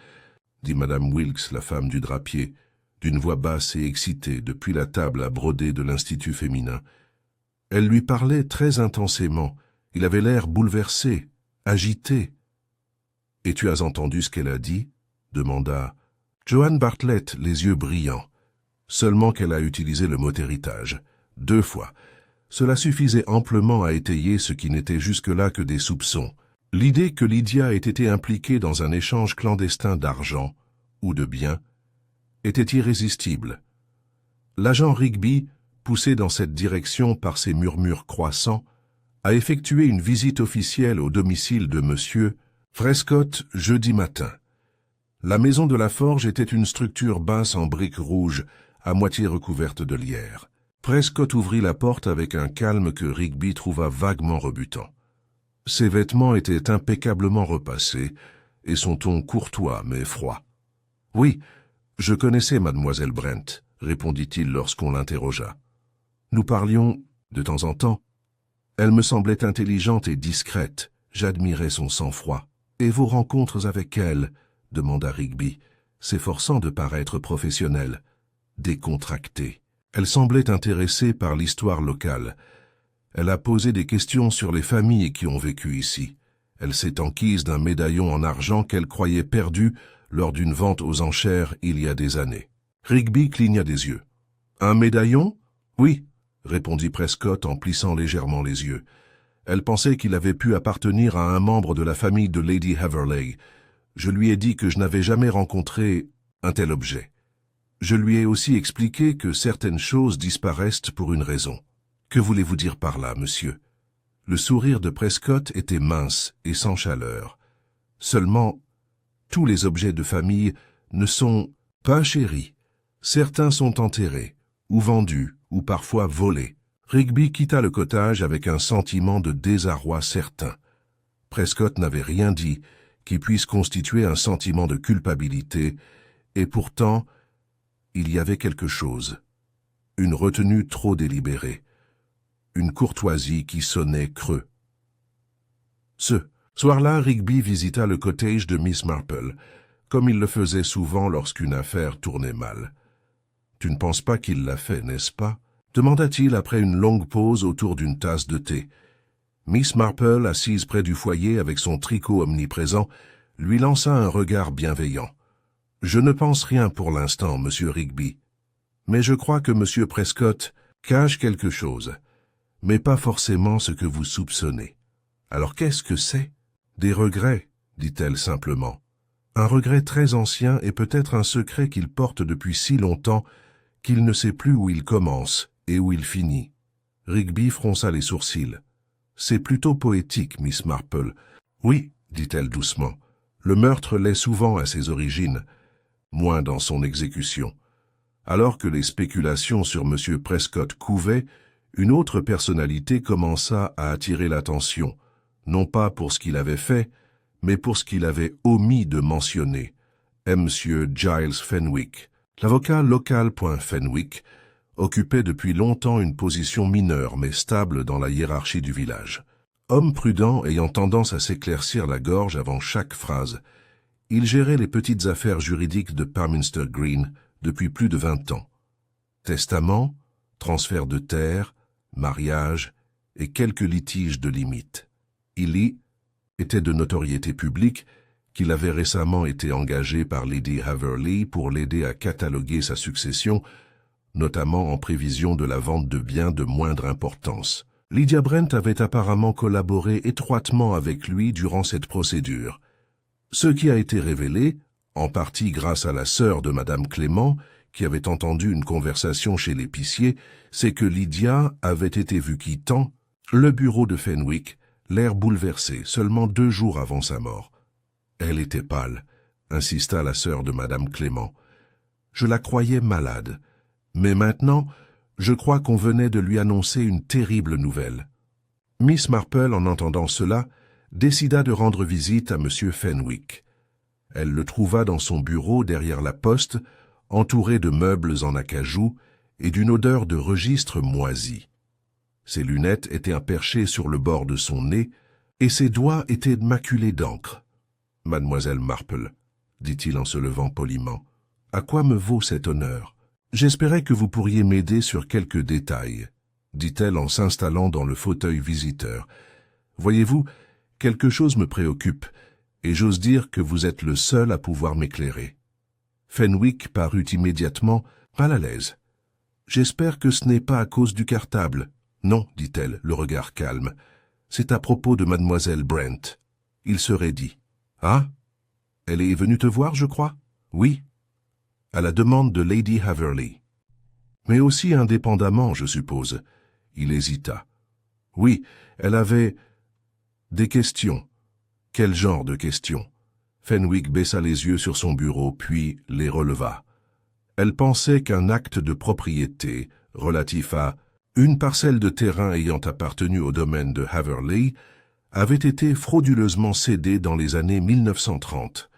dit Madame Wilkes, la femme du drapier, d'une voix basse et excitée depuis la table à broder de l'Institut féminin. Elle lui parlait très intensément. Il avait l'air bouleversé, agité. « Et tu as entendu ce qu'elle a dit ?» demanda Joanne Bartlett, les yeux brillants. Seulement qu'elle a utilisé le mot héritage. 2 fois. Cela suffisait amplement à étayer ce qui n'était jusque-là que des soupçons. L'idée que Lydia ait été impliquée dans un échange clandestin d'argent, ou de biens, était irrésistible. L'agent Rigby, poussé dans cette direction par ses murmures croissants, a effectué une visite officielle au domicile de Monsieur Prescott jeudi matin. La maison de la forge était une structure basse en briques rouges, à moitié recouverte de lierre. Prescott ouvrit la porte avec un calme que Rigby trouva vaguement rebutant. Ses vêtements étaient impeccablement repassés, et son ton courtois mais froid. « Oui, je connaissais mademoiselle Brent », répondit-il lorsqu'on l'interrogea. « Nous parlions de temps en temps. Elle me semblait intelligente et discrète. J'admirais son sang-froid. Et vos rencontres avec elle ?» demanda Rigby, s'efforçant de paraître professionnel, décontracté. Elle semblait intéressée par l'histoire locale. Elle a posé des questions sur les familles qui ont vécu ici. Elle s'est enquise d'un médaillon en argent qu'elle croyait perdu lors d'une vente aux enchères il y a des années. Rigby cligna des yeux. « Un médaillon ? Oui, » répondit Prescott en plissant légèrement les yeux. Elle pensait qu'il avait pu appartenir à un membre de la famille de Lady Haverley. Je lui ai dit que je n'avais jamais rencontré un tel objet. Je lui ai aussi expliqué que certaines choses disparaissent pour une raison. Que voulez-vous dire par là, monsieur ? Le sourire de Prescott était mince et sans chaleur. Seulement, tous les objets de famille ne sont pas chéris. Certains sont enterrés, ou vendus, ou parfois volés. Rigby quitta le cottage avec un sentiment de désarroi certain. Prescott n'avait rien dit qui puisse constituer un sentiment de culpabilité, et pourtant, il y avait quelque chose. Une retenue trop délibérée. Une courtoisie qui sonnait creux. Ce soir-là, Rigby visita le cottage de Miss Marple, comme il le faisait souvent lorsqu'une affaire tournait mal. « Tu ne penses pas qu'il l'a fait, n'est-ce pas ?» demanda-t-il après une longue pause autour d'une tasse de thé. Miss Marple, assise près du foyer avec son tricot omniprésent, lui lança un regard bienveillant. « Je ne pense rien pour l'instant, monsieur Rigby. Mais je crois que monsieur Prescott cache quelque chose, mais pas forcément ce que vous soupçonnez. Alors qu'est-ce que c'est ? » « Des regrets, dit-elle simplement. Un regret très ancien et peut-être un secret qu'il porte depuis si longtemps qu'il ne sait plus où il commence et où il finit. » Rigby fronça les sourcils. « C'est plutôt poétique, Miss Marple. »« Oui, dit-elle doucement. Le meurtre l'est souvent à ses origines, moins dans son exécution. » Alors que les spéculations sur M. Prescott couvaient, une autre personnalité commença à attirer l'attention, non pas pour ce qu'il avait fait, mais pour ce qu'il avait omis de mentionner. M. Giles Fenwick. L'avocat local. Fenwick occupait depuis longtemps une position mineure mais stable dans la hiérarchie du village. Homme prudent ayant tendance à s'éclaircir la gorge avant chaque phrase, il gérait les petites affaires juridiques de Parminster Green depuis plus de 20 ans. Testament, transfert de terre, mariage et quelques litiges de limites. Il y était de notoriété publique qu'il avait récemment été engagé par Lady Haverley pour l'aider à cataloguer sa succession, notamment en prévision de la vente de biens de moindre importance. Lydia Brent avait apparemment collaboré étroitement avec lui durant cette procédure. Ce qui a été révélé, en partie grâce à la sœur de Madame Clément, qui avait entendu une conversation chez l'épicier, c'est que Lydia avait été vue quittant le bureau de Fenwick, l'air bouleversé, seulement 2 jours avant sa mort. Elle était pâle, insista la sœur de Madame Clément. Je la croyais malade, mais maintenant, je crois qu'on venait de lui annoncer une terrible nouvelle. Miss Marple, en entendant cela, décida de rendre visite à M. Fenwick. Elle le trouva dans son bureau derrière la poste, entouré de meubles en acajou et d'une odeur de registre moisi. Ses lunettes étaient perchées sur le bord de son nez et ses doigts étaient maculés d'encre. « Mademoiselle Marple, dit-il en se levant poliment, à quoi me vaut cet honneur? J'espérais que vous pourriez m'aider sur quelques détails, dit-elle en s'installant dans le fauteuil visiteur. Voyez-vous, quelque chose me préoccupe, et j'ose dire que vous êtes le seul à pouvoir m'éclairer. Fenwick parut immédiatement mal à l'aise. J'espère que ce n'est pas à cause du cartable. Non, dit-elle, le regard calme. C'est à propos de mademoiselle Brent. Il se raidit. Ah? Elle est venue te voir, je crois? Oui. À la demande de Lady Haverley. Mais aussi indépendamment, je suppose. Il hésita. Oui, elle avait des questions. Quel genre de questions? Fenwick baissa les yeux sur son bureau, puis les releva. Elle pensait qu'un acte de propriété relatif à une parcelle de terrain ayant appartenu au domaine de Haverley avait été frauduleusement cédé dans les années 1930.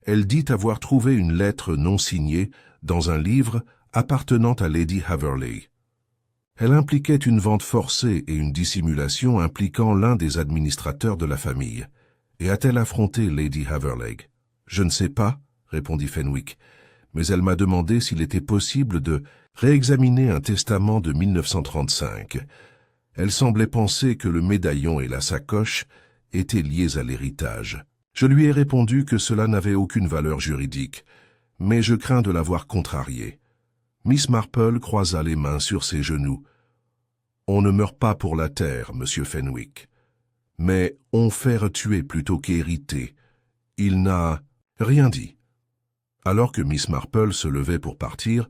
Elle dit avoir trouvé une lettre non signée dans un livre appartenant à Lady Haverley. Elle impliquait une vente forcée et une dissimulation impliquant l'un des administrateurs de la famille. Et a-t-elle affronté Lady Haverley? Je ne sais pas, répondit Fenwick, mais elle m'a demandé s'il était possible de réexaminer un testament de 1935. Elle semblait penser que le médaillon et la sacoche étaient liés à l'héritage. Je lui ai répondu que cela n'avait aucune valeur juridique, mais je crains de l'avoir contrariée. Miss Marple croisa les mains sur ses genoux. « On ne meurt pas pour la terre, monsieur Fenwick. Mais on fait tuer plutôt qu'hériter. Il n'a rien dit. » Alors que Miss Marple se levait pour partir,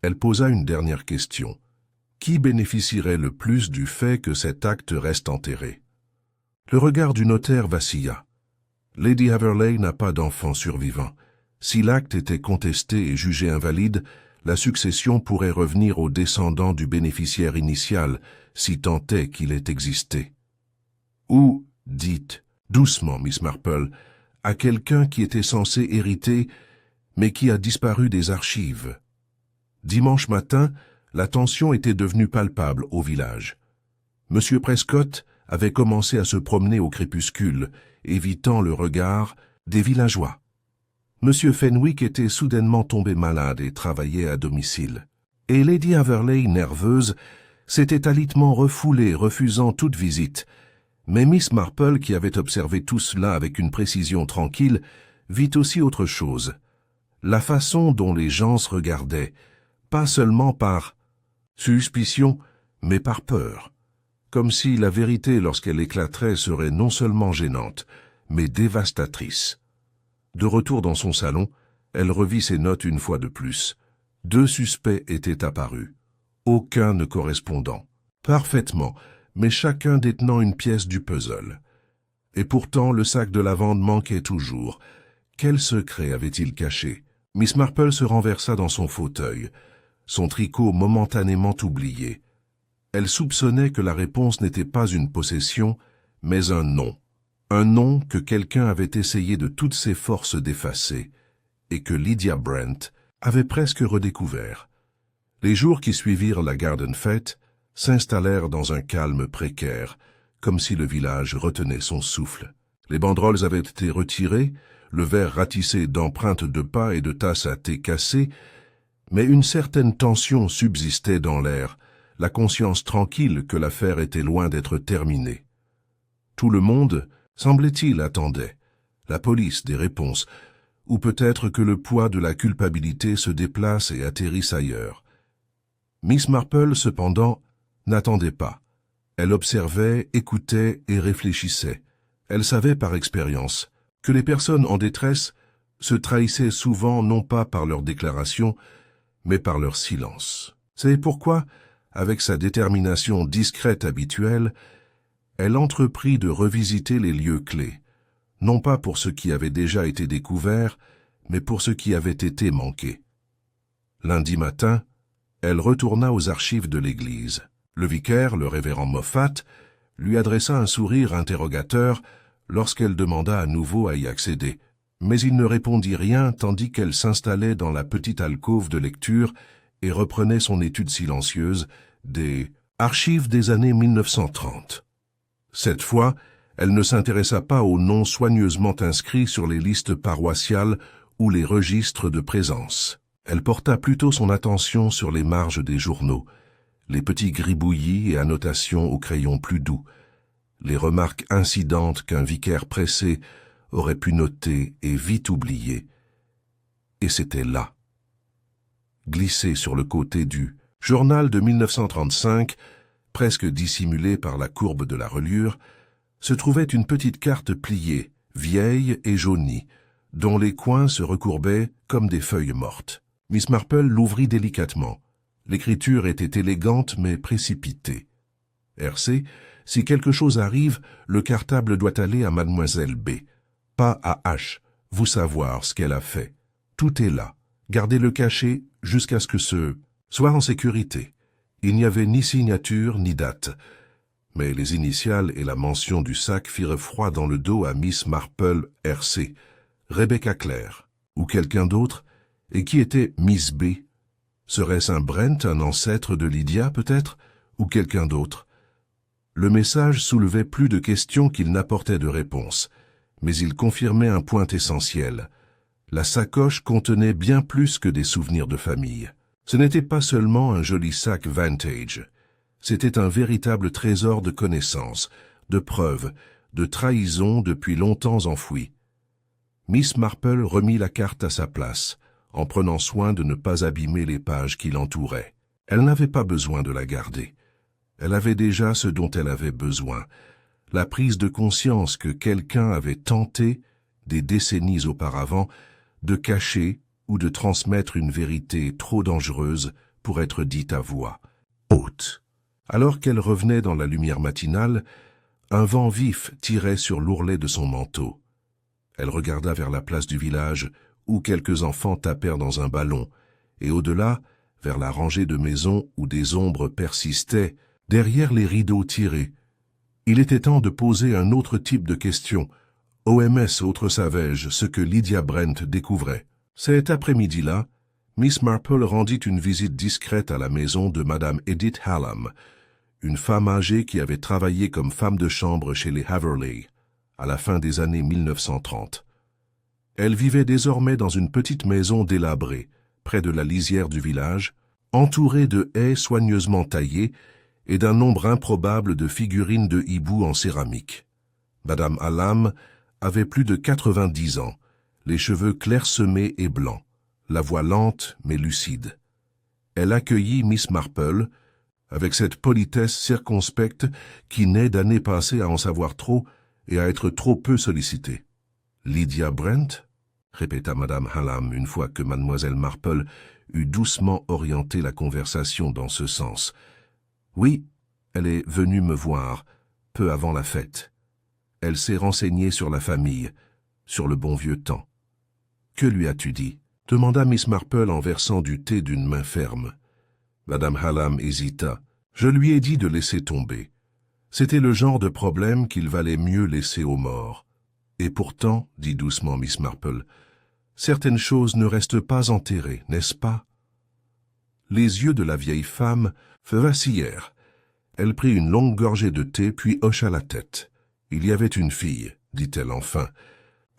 elle posa une dernière question. Qui bénéficierait le plus du fait que cet acte reste enterré? Le regard du notaire vacilla. Lady Haverley n'a pas d'enfant survivant. Si l'acte était contesté et jugé invalide, la succession pourrait revenir aux descendants du bénéficiaire initial, si tant est qu'il ait existé. Ou, dites, doucement, Miss Marple, à quelqu'un qui était censé hériter, mais qui a disparu des archives. Dimanche matin, la tension était devenue palpable au village. Monsieur Prescott avait commencé à se promener au crépuscule, évitant le regard des villageois. Monsieur Fenwick était soudainement tombé malade et travaillait à domicile. Et Lady Haverley, nerveuse, s'était halitement refoulée, refusant toute visite. Mais Miss Marple, qui avait observé tout cela avec une précision tranquille, vit aussi autre chose. La façon dont les gens se regardaient, pas seulement par suspicion, mais par peur. Comme si la vérité, lorsqu'elle éclaterait, serait non seulement gênante, mais dévastatrice. De retour dans son salon, elle revit ses notes une fois de plus. 2 suspects étaient apparus, aucun ne correspondant. Parfaitement, mais chacun détenant une pièce du puzzle. Et pourtant, le sac de lavande manquait toujours. Quel secret avait-il caché? Miss Marple se renversa dans son fauteuil, son tricot momentanément oublié. Elle soupçonnait que la réponse n'était pas une possession, mais un nom. Un nom que quelqu'un avait essayé de toutes ses forces d'effacer, et que Lydia Brent avait presque redécouvert. Les jours qui suivirent la Garden Fête s'installèrent dans un calme précaire, comme si le village retenait son souffle. Les banderoles avaient été retirées, le verre ratissé d'empreintes de pas et de tasses à thé cassées, mais une certaine tension subsistait dans l'air, la conscience tranquille que l'affaire était loin d'être terminée. Tout le monde, semblait-il, attendait, la police des réponses, ou peut-être que le poids de la culpabilité se déplace et atterrisse ailleurs. Miss Marple, cependant, n'attendait pas. Elle observait, écoutait et réfléchissait. Elle savait par expérience que les personnes en détresse se trahissaient souvent non pas par leurs déclarations, mais par leur silence. C'est pourquoi, avec sa détermination discrète habituelle, elle entreprit de revisiter les lieux clés, non pas pour ce qui avait déjà été découvert, mais pour ce qui avait été manqué. Lundi matin, elle retourna aux archives de l'église. Le vicaire, le révérend Moffat, lui adressa un sourire interrogateur lorsqu'elle demanda à nouveau à y accéder. « Mais il ne répondit rien tandis qu'elle s'installait dans la petite alcôve de lecture et reprenait son étude silencieuse des archives des années 1930. Cette fois, elle ne s'intéressa pas aux noms soigneusement inscrits sur les listes paroissiales ou les registres de présence. Elle porta plutôt son attention sur les marges des journaux, les petits gribouillis et annotations au crayon plus doux, les remarques incidentes qu'un vicaire pressé aurait pu noter et vite oublier. Et c'était là, glissé sur le côté du journal de 1935, presque dissimulé par la courbe de la reliure, se trouvait une petite carte pliée, vieille et jaunie, dont les coins se recourbaient comme des feuilles mortes. Miss Marple l'ouvrit délicatement. L'écriture était élégante mais précipitée. « RC, si quelque chose arrive, le cartable doit aller à mademoiselle B. Pas à H. Vous savoir ce qu'elle a fait. Tout est là. Gardez-le caché jusqu'à ce que ce soit en sécurité. » Il n'y avait ni signature ni date. Mais les initiales et la mention du sac firent froid dans le dos à Miss Marple RC, Rebecca Clare, ou quelqu'un d'autre, et qui était Miss B. Serait-ce un Brent, un ancêtre de Lydia peut-être, ou quelqu'un d'autre? Le message soulevait plus de questions qu'il n'apportait de réponses, mais il confirmait un point essentiel. La sacoche contenait bien plus que des souvenirs de famille. Ce n'était pas seulement un joli sac vintage, c'était un véritable trésor de connaissances, de preuves, de trahisons depuis longtemps enfouies. Miss Marple remit la carte à sa place, en prenant soin de ne pas abîmer les pages qui l'entouraient. Elle n'avait pas besoin de la garder. Elle avait déjà ce dont elle avait besoin, la prise de conscience que quelqu'un avait tenté, des décennies auparavant, de cacher ou de transmettre une vérité trop dangereuse pour être dite à voix haute. Alors qu'elle revenait dans la lumière matinale, un vent vif tirait sur l'ourlet de son manteau. Elle regarda vers la place du village, où quelques enfants tapèrent dans un ballon, et au-delà, vers la rangée de maisons où des ombres persistaient, derrière les rideaux tirés. Il était temps de poser un autre type de question. OMS, autre savais-je, ce que Lydia Brent découvrait. Cet après-midi-là, Miss Marple rendit une visite discrète à la maison de Madame Edith Hallam, une femme âgée qui avait travaillé comme femme de chambre chez les Haverley, à la fin des années 1930. Elle vivait désormais dans une petite maison délabrée, près de la lisière du village, entourée de haies soigneusement taillées et d'un nombre improbable de figurines de hibou en céramique. Madame Hallam avait plus de 90 ans, les cheveux clairsemés et blancs, la voix lente mais lucide. Elle accueillit Miss Marple, avec cette politesse circonspecte qui naît d'années passées à en savoir trop et à être trop peu sollicitée. « Lydia Brent ?» répéta Madame Hallam une fois que Mademoiselle Marple eut doucement orienté la conversation dans ce sens. « Oui, elle est venue me voir, peu avant la fête. Elle s'est renseignée sur la famille, sur le bon vieux temps. »« Que lui as-tu dit ?» demanda Miss Marple en versant du thé d'une main ferme. Madame Hallam hésita. « Je lui ai dit de laisser tomber. C'était le genre de problème qu'il valait mieux laisser aux morts. Et pourtant, dit doucement Miss Marple, certaines choses ne restent pas enterrées, n'est-ce pas ?» Les yeux de la vieille femme vacillèrent. Elle prit une longue gorgée de thé puis hocha la tête. « Il y avait une fille, dit-elle enfin.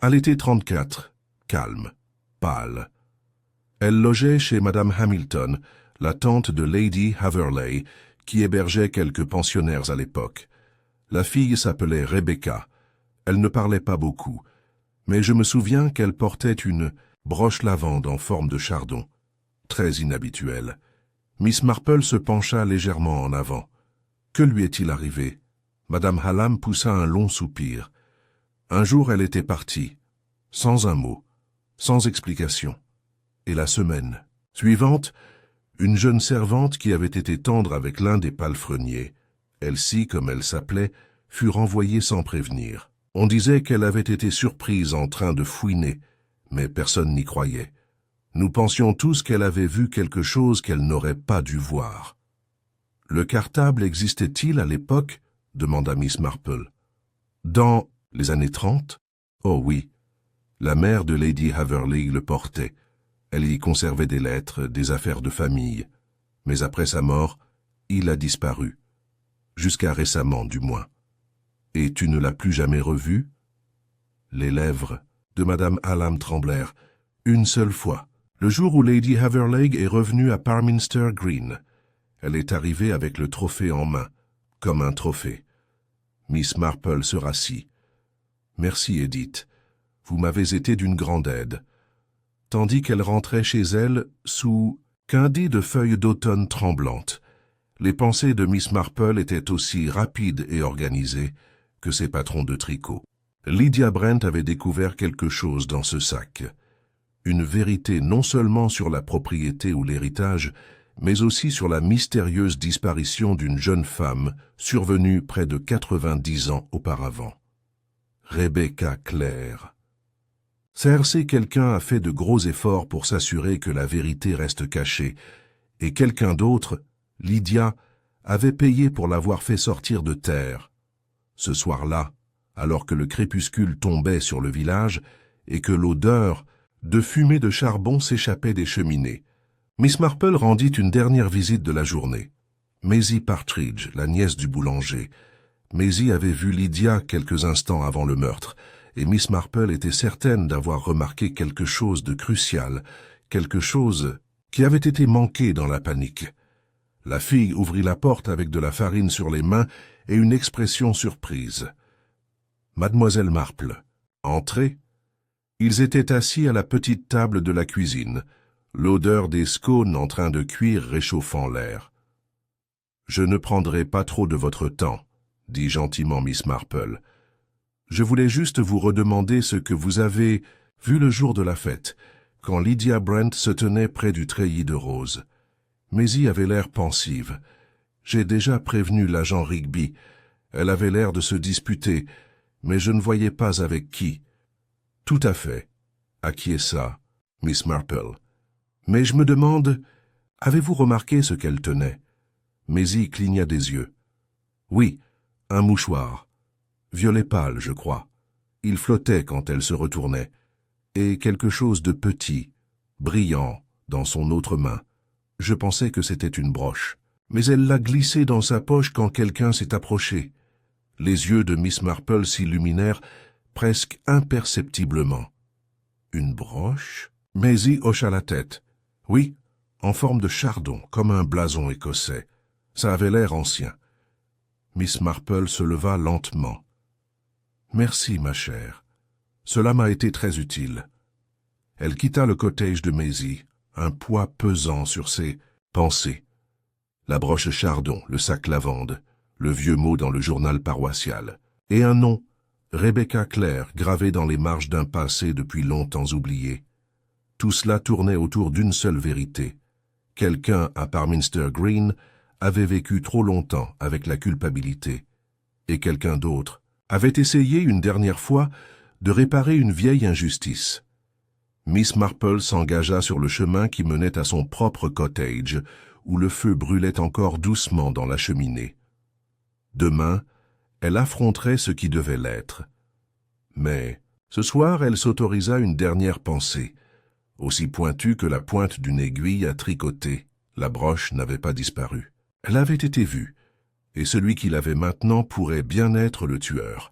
Elle était 34, calme, pâle. Elle logeait chez Madame Hamilton, la tante de Lady Haverley, qui hébergeait quelques pensionnaires à l'époque. La fille s'appelait Rebecca. Elle ne parlait pas beaucoup, mais je me souviens qu'elle portait une broche lavande en forme de chardon, très inhabituelle. Miss Marple se pencha légèrement en avant. Que lui est-il arrivé? Madame Hallam poussa un long soupir. Un jour, elle était partie, sans un mot, sans explication. Et la semaine suivante, une jeune servante qui avait été tendre avec l'un des palefreniers, Elsie, comme elle s'appelait, fut renvoyée sans prévenir. On disait qu'elle avait été surprise en train de fouiner, mais personne n'y croyait. Nous pensions tous qu'elle avait vu quelque chose qu'elle n'aurait pas dû voir. « Le cartable existait-il à l'époque ?» demanda Miss Marple. « Dans les années 30 ? Oh oui. La mère de Lady Haverly le portait. Elle y conservait des lettres, des affaires de famille. Mais après sa mort, il a disparu. Jusqu'à récemment, du moins. Et tu ne l'as plus jamais revu? Les lèvres de Madame Hallam tremblèrent. Une seule fois, le jour où Lady Haverleg est revenue à Parminster Green. Elle est arrivée avec le trophée en main, comme un trophée. Miss Marple se rassit. « Merci, Edith. Vous m'avez été d'une grande aide. » Tandis qu'elle rentrait chez elle sous quindé de feuilles d'automne tremblantes. Les pensées de Miss Marple étaient aussi rapides et organisées que ses patrons de tricot. Lydia Brent avait découvert quelque chose dans ce sac. Une vérité non seulement sur la propriété ou l'héritage, mais aussi sur la mystérieuse disparition d'une jeune femme survenue près de 90 ans auparavant. Rebecca Clare. Cersei, quelqu'un a fait de gros efforts pour s'assurer que la vérité reste cachée, et quelqu'un d'autre, Lydia, avait payé pour l'avoir fait sortir de terre. Ce soir-là, alors que le crépuscule tombait sur le village et que l'odeur de fumée de charbon s'échappait des cheminées, Miss Marple rendit une dernière visite de la journée. Maisie Partridge, la nièce du boulanger. Maisie avait vu Lydia quelques instants avant le meurtre, et Miss Marple était certaine d'avoir remarqué quelque chose de crucial, quelque chose qui avait été manqué dans la panique. La fille ouvrit la porte avec de la farine sur les mains et une expression surprise. « Mademoiselle Marple, entrez !» Ils étaient assis à la petite table de la cuisine, l'odeur des scones en train de cuire réchauffant l'air. « Je ne prendrai pas trop de votre temps, » dit gentiment Miss Marple. « Je voulais juste vous redemander ce que vous avez vu le jour de la fête, quand Lydia Brent se tenait près du treillis de roses. » Maisie avait l'air pensive. « J'ai déjà prévenu l'agent Rigby. Elle avait l'air de se disputer, mais je ne voyais pas avec qui. »« Tout à fait. Acquiesça Miss Marple. Mais je me demande, avez-vous remarqué ce qu'elle tenait ?» Maisie cligna des yeux. « Oui, un mouchoir. Violet pâle, je crois. Il flottait quand elle se retournait. Et quelque chose de petit, brillant, dans son autre main. Je pensais que c'était une broche. Mais elle l'a glissé dans sa poche quand quelqu'un s'est approché. » Les yeux de Miss Marple s'illuminèrent presque imperceptiblement. « Une broche ?» Maisie hocha la tête. « Oui, en forme de chardon, comme un blason écossais. Ça avait l'air ancien. » Miss Marple se leva lentement. « Merci, ma chère. Cela m'a été très utile. » Elle quitta le cottage de Maisie, un poids pesant sur ses pensées. La broche chardon, le sac lavande, le vieux mot dans le journal paroissial, et un nom, Rebecca Clare, gravé dans les marges d'un passé depuis longtemps oublié. Tout cela tournait autour d'une seule vérité. Quelqu'un à Parminster Green avait vécu trop longtemps avec la culpabilité, et quelqu'un d'autre avait essayé une dernière fois de réparer une vieille injustice. Miss Marple s'engagea sur le chemin qui menait à son propre cottage, où le feu brûlait encore doucement dans la cheminée. Demain, elle affronterait ce qui devait l'être. Mais ce soir, elle s'autorisa une dernière pensée. Aussi pointue que la pointe d'une aiguille à tricoter, la broche n'avait pas disparu. Elle avait été vue, et celui qui l'avait maintenant pourrait bien être le tueur.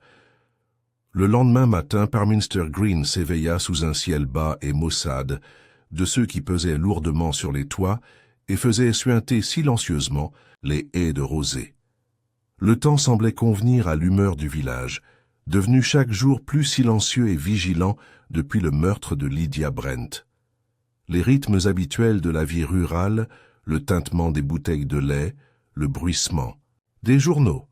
Le lendemain matin, Parminster Green s'éveilla sous un ciel bas et maussade, de ceux qui pesaient lourdement sur les toits et faisaient suinter silencieusement les haies de rosée. Le temps semblait convenir à l'humeur du village, devenu chaque jour plus silencieux et vigilant depuis le meurtre de Lydia Brent. Les rythmes habituels de la vie rurale, le tintement des bouteilles de lait, le bruissement des journaux,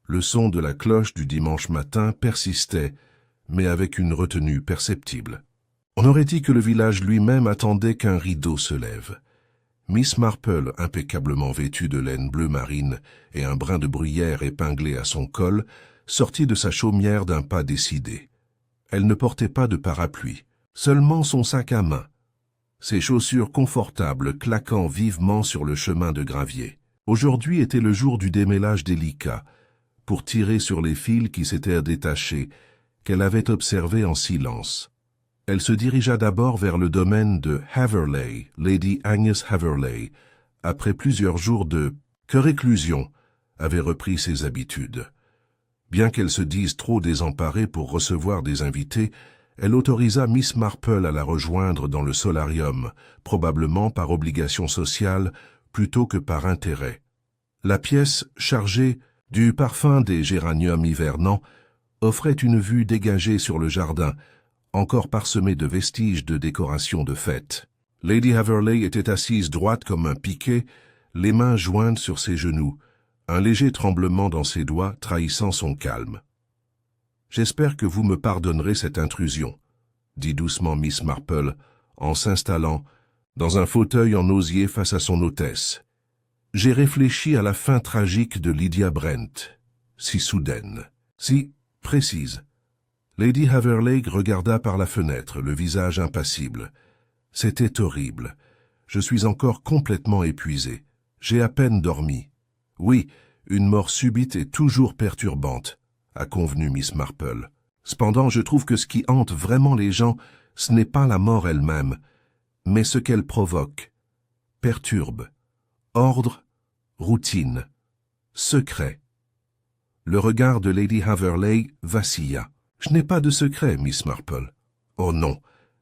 le son de la cloche du dimanche matin persistait, mais avec une retenue perceptible. On aurait dit que le village lui-même attendait qu'un rideau se lève. Miss Marple, impeccablement vêtue de laine bleu marine et un brin de bruyère épinglé à son col, sortit de sa chaumière d'un pas décidé. Elle ne portait pas de parapluie, seulement son sac à main, ses chaussures confortables claquant vivement sur le chemin de gravier. Aujourd'hui était le jour du démêlage délicat, pour tirer sur les fils qui s'étaient détachés, qu'elle avait observés en silence. Elle se dirigea d'abord vers le domaine de Haverley, Lady Agnes Haverley, après plusieurs jours que réclusion avait repris ses habitudes. Bien qu'elle se dise trop désemparée pour recevoir des invités, elle autorisa Miss Marple à la rejoindre dans le solarium, probablement par obligation sociale plutôt que par intérêt. La pièce, chargée du parfum des géraniums hivernants, offrait une vue dégagée sur le jardin, encore parsemé de vestiges de décoration de fête. Lady Haverley était assise droite comme un piquet, les mains jointes sur ses genoux, un léger tremblement dans ses doigts trahissant son calme. « J'espère que vous me pardonnerez cette intrusion, » dit doucement Miss Marple, en s'installant dans un fauteuil en osier face à son hôtesse. « J'ai réfléchi à la fin tragique de Lydia Brent, si soudaine, si précise. » Lady Haverley regarda par la fenêtre, le visage impassible. « C'était horrible. Je suis encore complètement épuisé. J'ai à peine dormi. » « Oui, une mort subite est toujours perturbante, » a convenu Miss Marple. « Cependant, je trouve que ce qui hante vraiment les gens, ce n'est pas la mort elle-même, mais ce qu'elle provoque. Perturbe. Ordre, routine, secret. » Le regard de Lady Haverley vacilla. « Je n'ai pas de secret, Miss Marple. »« Oh non, »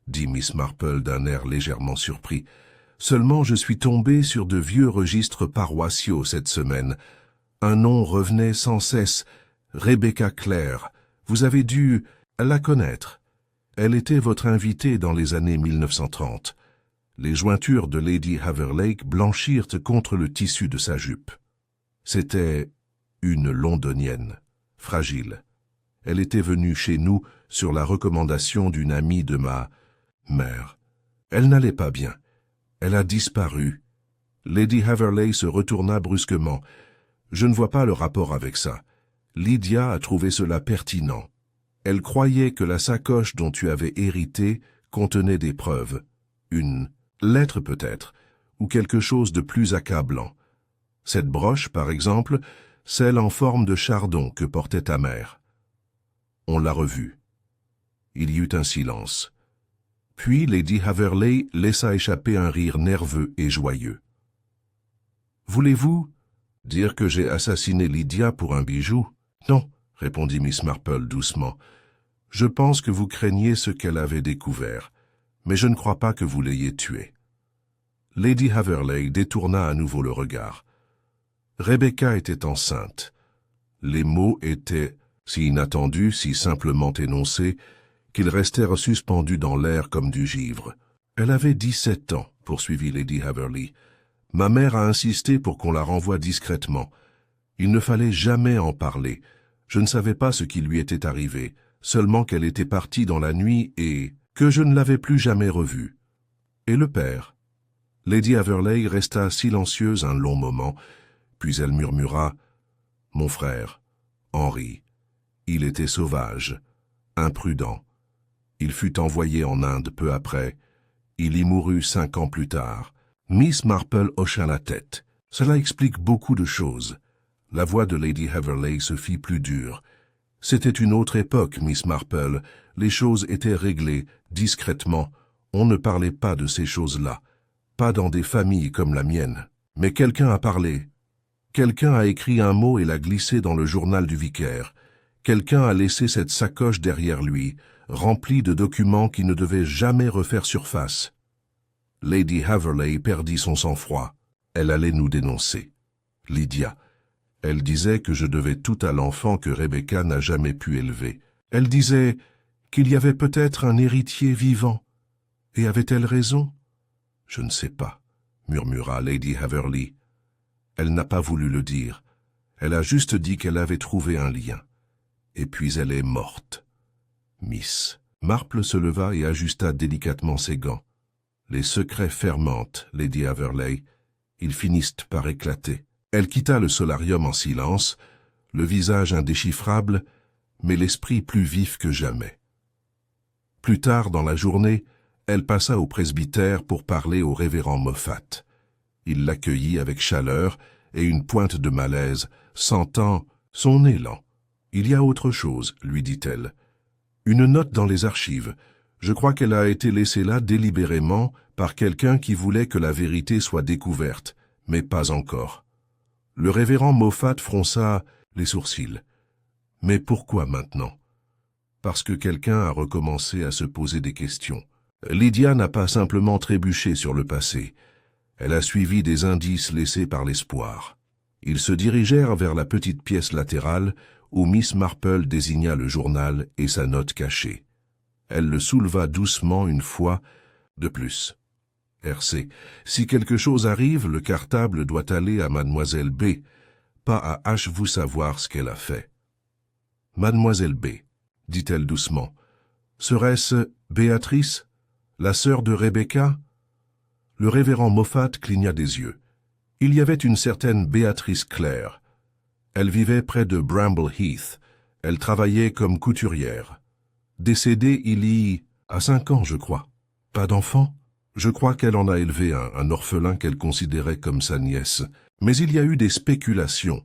dit Miss Marple d'un air légèrement surpris. « Seulement je suis tombée sur de vieux registres paroissiaux cette semaine. Un nom revenait sans cesse, Rebecca Clare. Vous avez dû la connaître. Elle était votre invitée dans les années 1930. » Les jointures de Lady Haverley blanchirent contre le tissu de sa jupe. C'était une londonienne, fragile. Elle était venue chez nous sur la recommandation d'une amie de ma mère. Elle n'allait pas bien. Elle a disparu. Lady Haverley se retourna brusquement. Je ne vois pas le rapport avec ça. Lydia a trouvé cela pertinent. Elle croyait que la sacoche dont tu avais hérité contenait des preuves. Une lettre peut-être, ou quelque chose de plus accablant. Cette broche, par exemple, celle en forme de chardon que portait ta mère. On l'a revue. Il y eut un silence. Puis Lady Haverley laissa échapper un rire nerveux et joyeux. « Voulez-vous dire que j'ai assassiné Lydia pour un bijou ?»« Non, » répondit Miss Marple doucement. « Je pense que vous craignez ce qu'elle avait découvert, mais je ne crois pas que vous l'ayez tuée. » Lady Haverley détourna à nouveau le regard. Rebecca était enceinte. Les mots étaient si inattendus, si simplement énoncés, qu'ils restèrent suspendus dans l'air comme du givre. « Elle avait 17 ans, » poursuivit Lady Haverley. « Ma mère a insisté pour qu'on la renvoie discrètement. Il ne fallait jamais en parler. Je ne savais pas ce qui lui était arrivé, seulement qu'elle était partie dans la nuit et que je ne l'avais plus jamais revue. Et le père ?» Lady Haverley resta silencieuse un long moment, puis elle murmura « Mon frère, Henry. Il était sauvage, imprudent. Il fut envoyé en Inde peu après. Il y mourut 5 ans plus tard. » Miss Marple hocha la tête. « Cela explique beaucoup de choses. » La voix de Lady Haverley se fit plus dure. « C'était une autre époque, Miss Marple. Les choses étaient réglées, discrètement. On ne parlait pas de ces choses-là. Pas dans des familles comme la mienne. Mais quelqu'un a parlé. Quelqu'un a écrit un mot et l'a glissé dans le journal du vicaire. Quelqu'un a laissé cette sacoche derrière lui, remplie de documents qui ne devaient jamais refaire surface. » Lady Haverley perdit son sang-froid. Elle allait nous dénoncer. Lydia. Elle disait que je devais tout à l'enfant que Rebecca n'a jamais pu élever. Elle disait qu'il y avait peut-être un héritier vivant. Et avait-elle raison? Je ne sais pas, murmura Lady Haverley. Elle n'a pas voulu le dire. Elle a juste dit qu'elle avait trouvé un lien. Et puis elle est morte. Miss. Marple se leva et ajusta délicatement ses gants. Les secrets fermentent, Lady Haverley. Ils finissent par éclater. Elle quitta le solarium en silence, le visage indéchiffrable, mais l'esprit plus vif que jamais. Plus tard dans la journée, elle passa au presbytère pour parler au révérend Moffat. Il l'accueillit avec chaleur et une pointe de malaise, sentant son élan. « Il y a autre chose, lui dit-elle. Une note dans les archives. Je crois qu'elle a été laissée là délibérément par quelqu'un qui voulait que la vérité soit découverte, mais pas encore. Le révérend Moffat fronça les sourcils. Mais pourquoi maintenant? Parce que quelqu'un a recommencé à se poser des questions. Lydia n'a pas simplement trébuché sur le passé. Elle a suivi des indices laissés par l'espoir. Ils se dirigèrent vers la petite pièce latérale où Miss Marple désigna le journal et sa note cachée. Elle le souleva doucement une fois de plus. RC. Si quelque chose arrive, le cartable doit aller à mademoiselle B, pas à H. Vous savoir ce qu'elle a fait. Mademoiselle B, dit-elle doucement. Serait-ce Béatrice, la sœur de Rebecca? Le révérend Moffat cligna des yeux. Il y avait une certaine Béatrice Clare. Elle vivait près de Bramble Heath. Elle travaillait comme couturière. Décédée il y a 5 ans, je crois. Pas d'enfant? Je crois qu'elle en a élevé un orphelin qu'elle considérait comme sa nièce. Mais il y a eu des spéculations.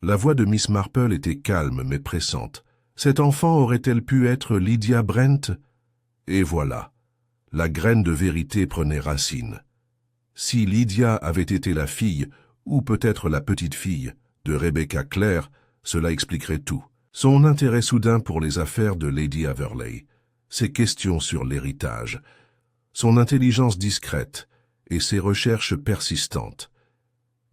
La voix de Miss Marple était calme mais pressante. Cet enfant aurait-elle pu être Lydia Brent? Et voilà. La graine de vérité prenait racine. Si Lydia avait été la fille, ou peut-être la petite-fille, de Rebecca Clare, cela expliquerait tout. Son intérêt soudain pour les affaires de Lady Averley, ses questions sur l'héritage, son intelligence discrète et ses recherches persistantes.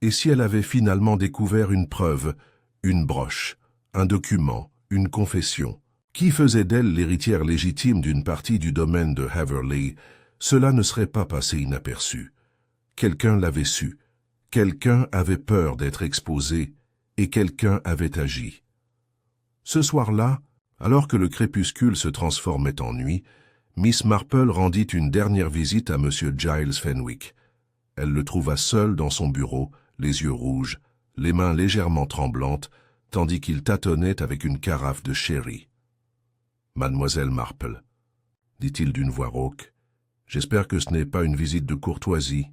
Et si elle avait finalement découvert une preuve, une broche, un document, une confession, qui faisait d'elle l'héritière légitime d'une partie du domaine de Haverley, cela ne serait pas passé inaperçu. Quelqu'un l'avait su, quelqu'un avait peur d'être exposé, et quelqu'un avait agi. Ce soir-là, alors que le crépuscule se transformait en nuit, Miss Marple rendit une dernière visite à M. Giles Fenwick. Elle le trouva seul dans son bureau, les yeux rouges, les mains légèrement tremblantes, tandis qu'il tâtonnait avec une carafe de sherry. « Mademoiselle Marple, dit-il d'une voix rauque, j'espère que ce n'est pas une visite de courtoisie. »«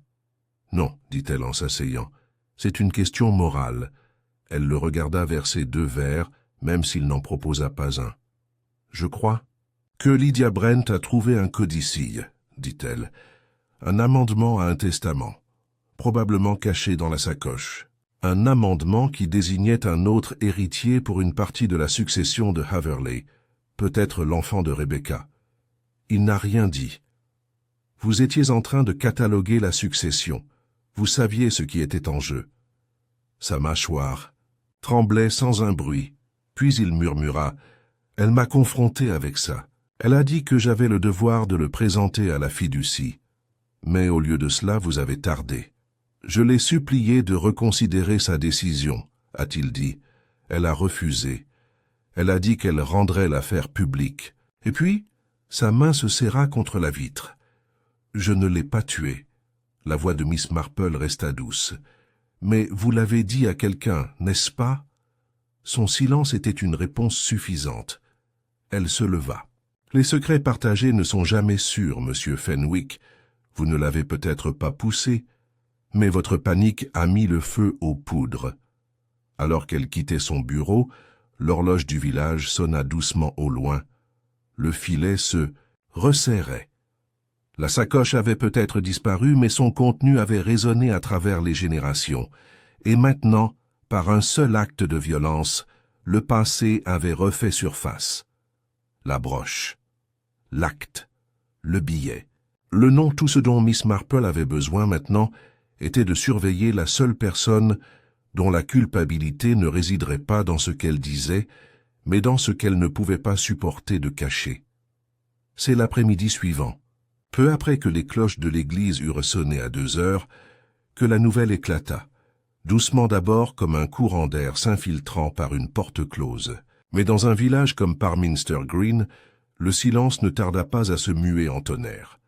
Non, dit-elle en s'asseyant, c'est une question morale. » Elle le regarda verser 2 verres, même s'il n'en proposa pas un. « Je crois que Lydia Brent a trouvé un codicille, dit-elle, un amendement à un testament, probablement caché dans la sacoche. Un amendement qui désignait un autre héritier pour une partie de la succession de Haverley, peut-être l'enfant de Rebecca. Il n'a rien dit. Vous étiez en train de cataloguer la succession. Vous saviez ce qui était en jeu. » Sa mâchoire tremblait sans un bruit, puis il murmura « Elle m'a confronté avec ça. Elle a dit que j'avais le devoir de le présenter à la fiducie. Mais au lieu de cela, vous avez tardé. Je l'ai suppliée de reconsidérer sa décision, a-t-il dit. Elle a refusé. Elle a dit qu'elle rendrait l'affaire publique. Et puis, sa main se serra contre la vitre. Je ne l'ai pas tuée. La voix de Miss Marple resta douce. Mais vous l'avez dit à quelqu'un, n'est-ce pas? Son silence était une réponse suffisante. Elle se leva. Les secrets partagés ne sont jamais sûrs, monsieur Fenwick. Vous ne l'avez peut-être pas poussé, mais votre panique a mis le feu aux poudres. Alors qu'elle quittait son bureau, l'horloge du village sonna doucement au loin. Le filet se resserrait. La sacoche avait peut-être disparu, mais son contenu avait résonné à travers les générations. Et maintenant, par un seul acte de violence, le passé avait refait surface. La broche, l'acte, le billet. Le nom, tout ce dont Miss Marple avait besoin maintenant, était de surveiller la seule personne dont la culpabilité ne résiderait pas dans ce qu'elle disait, mais dans ce qu'elle ne pouvait pas supporter de cacher. C'est l'après-midi suivant, peu après que les cloches de l'église eurent sonné à 2 heures, que la nouvelle éclata, doucement d'abord comme un courant d'air s'infiltrant par une porte close. Mais dans un village comme Parminster Green, le silence ne tarda pas à se muer en tonnerre.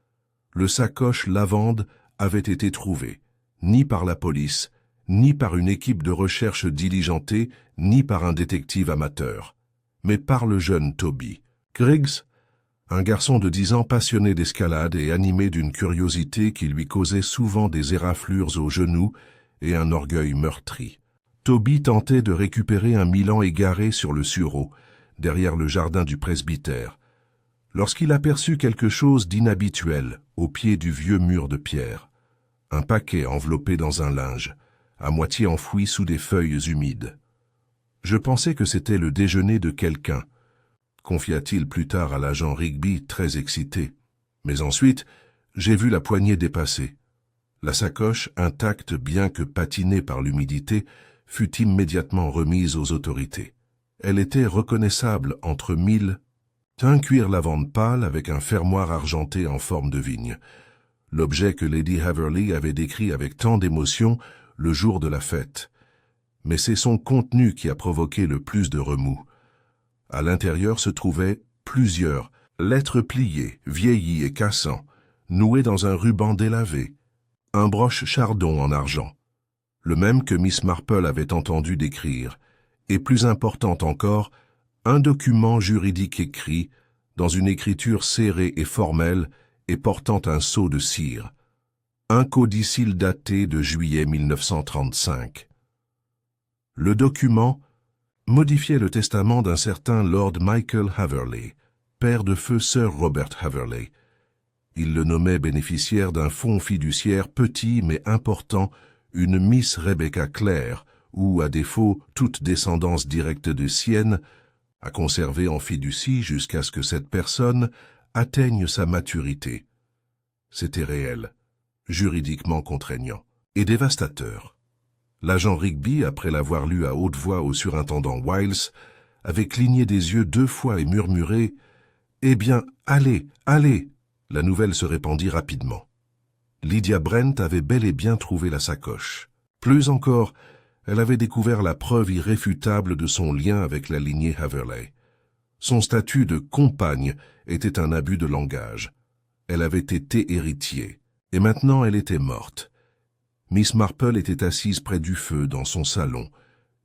Le sacoche lavande avait été trouvé, ni par la police, ni par une équipe de recherche diligentée, ni par un détective amateur, mais par le jeune Toby. Griggs, un garçon de 10 ans passionné d'escalade et animé d'une curiosité qui lui causait souvent des éraflures aux genoux et un orgueil meurtri. Toby tentait de récupérer un Milan égaré sur le sureau, derrière le jardin du presbytère. lorsqu'il aperçut quelque chose d'inhabituel au pied du vieux mur de pierre. Un paquet enveloppé dans un linge, à moitié enfoui sous des feuilles humides. « Je pensais que c'était le déjeuner de quelqu'un », confia-t-il plus tard à l'agent Rigby, très excité. Mais ensuite, j'ai vu la poignée dépassée. La sacoche, intacte bien que patinée par l'humidité, fut immédiatement remise aux autorités. Elle était reconnaissable entre mille, un cuir lavande pâle avec un fermoir argenté en forme de vigne, l'objet que Lady Haverley avait décrit avec tant d'émotion le jour de la fête. Mais c'est son contenu qui a provoqué le plus de remous. À l'intérieur se trouvaient plusieurs lettres pliées, vieillies et cassant, nouées dans un ruban délavé, un broche chardon en argent, le même que Miss Marple avait entendu décrire, et plus important encore, un document juridique écrit, dans une écriture serrée et formelle et portant un sceau de cire, un codicille daté de juillet 1935. Le document modifiait le testament d'un certain Lord Michael Haverley, père de feu Sir Robert Haverley. Il le nommait bénéficiaire d'un fonds fiduciaire petit mais important, une Miss Rebecca Clare, ou, à défaut, toute descendance directe de sienne, à conserver en fiducie jusqu'à ce que cette personne atteigne sa maturité. C'était réel, juridiquement contraignant et dévastateur. L'agent Rigby, après l'avoir lu à haute voix au surintendant Wiles, avait cligné des yeux 2 fois et murmuré « Eh bien, allez, allez !» La nouvelle se répandit rapidement. Lydia Brent avait bel et bien trouvé la sacoche. Plus encore, elle avait découvert la preuve irréfutable de son lien avec la lignée Haverley. Son statut de compagne était un abus de langage. Elle avait été héritière, et maintenant elle était morte. Miss Marple était assise près du feu dans son salon,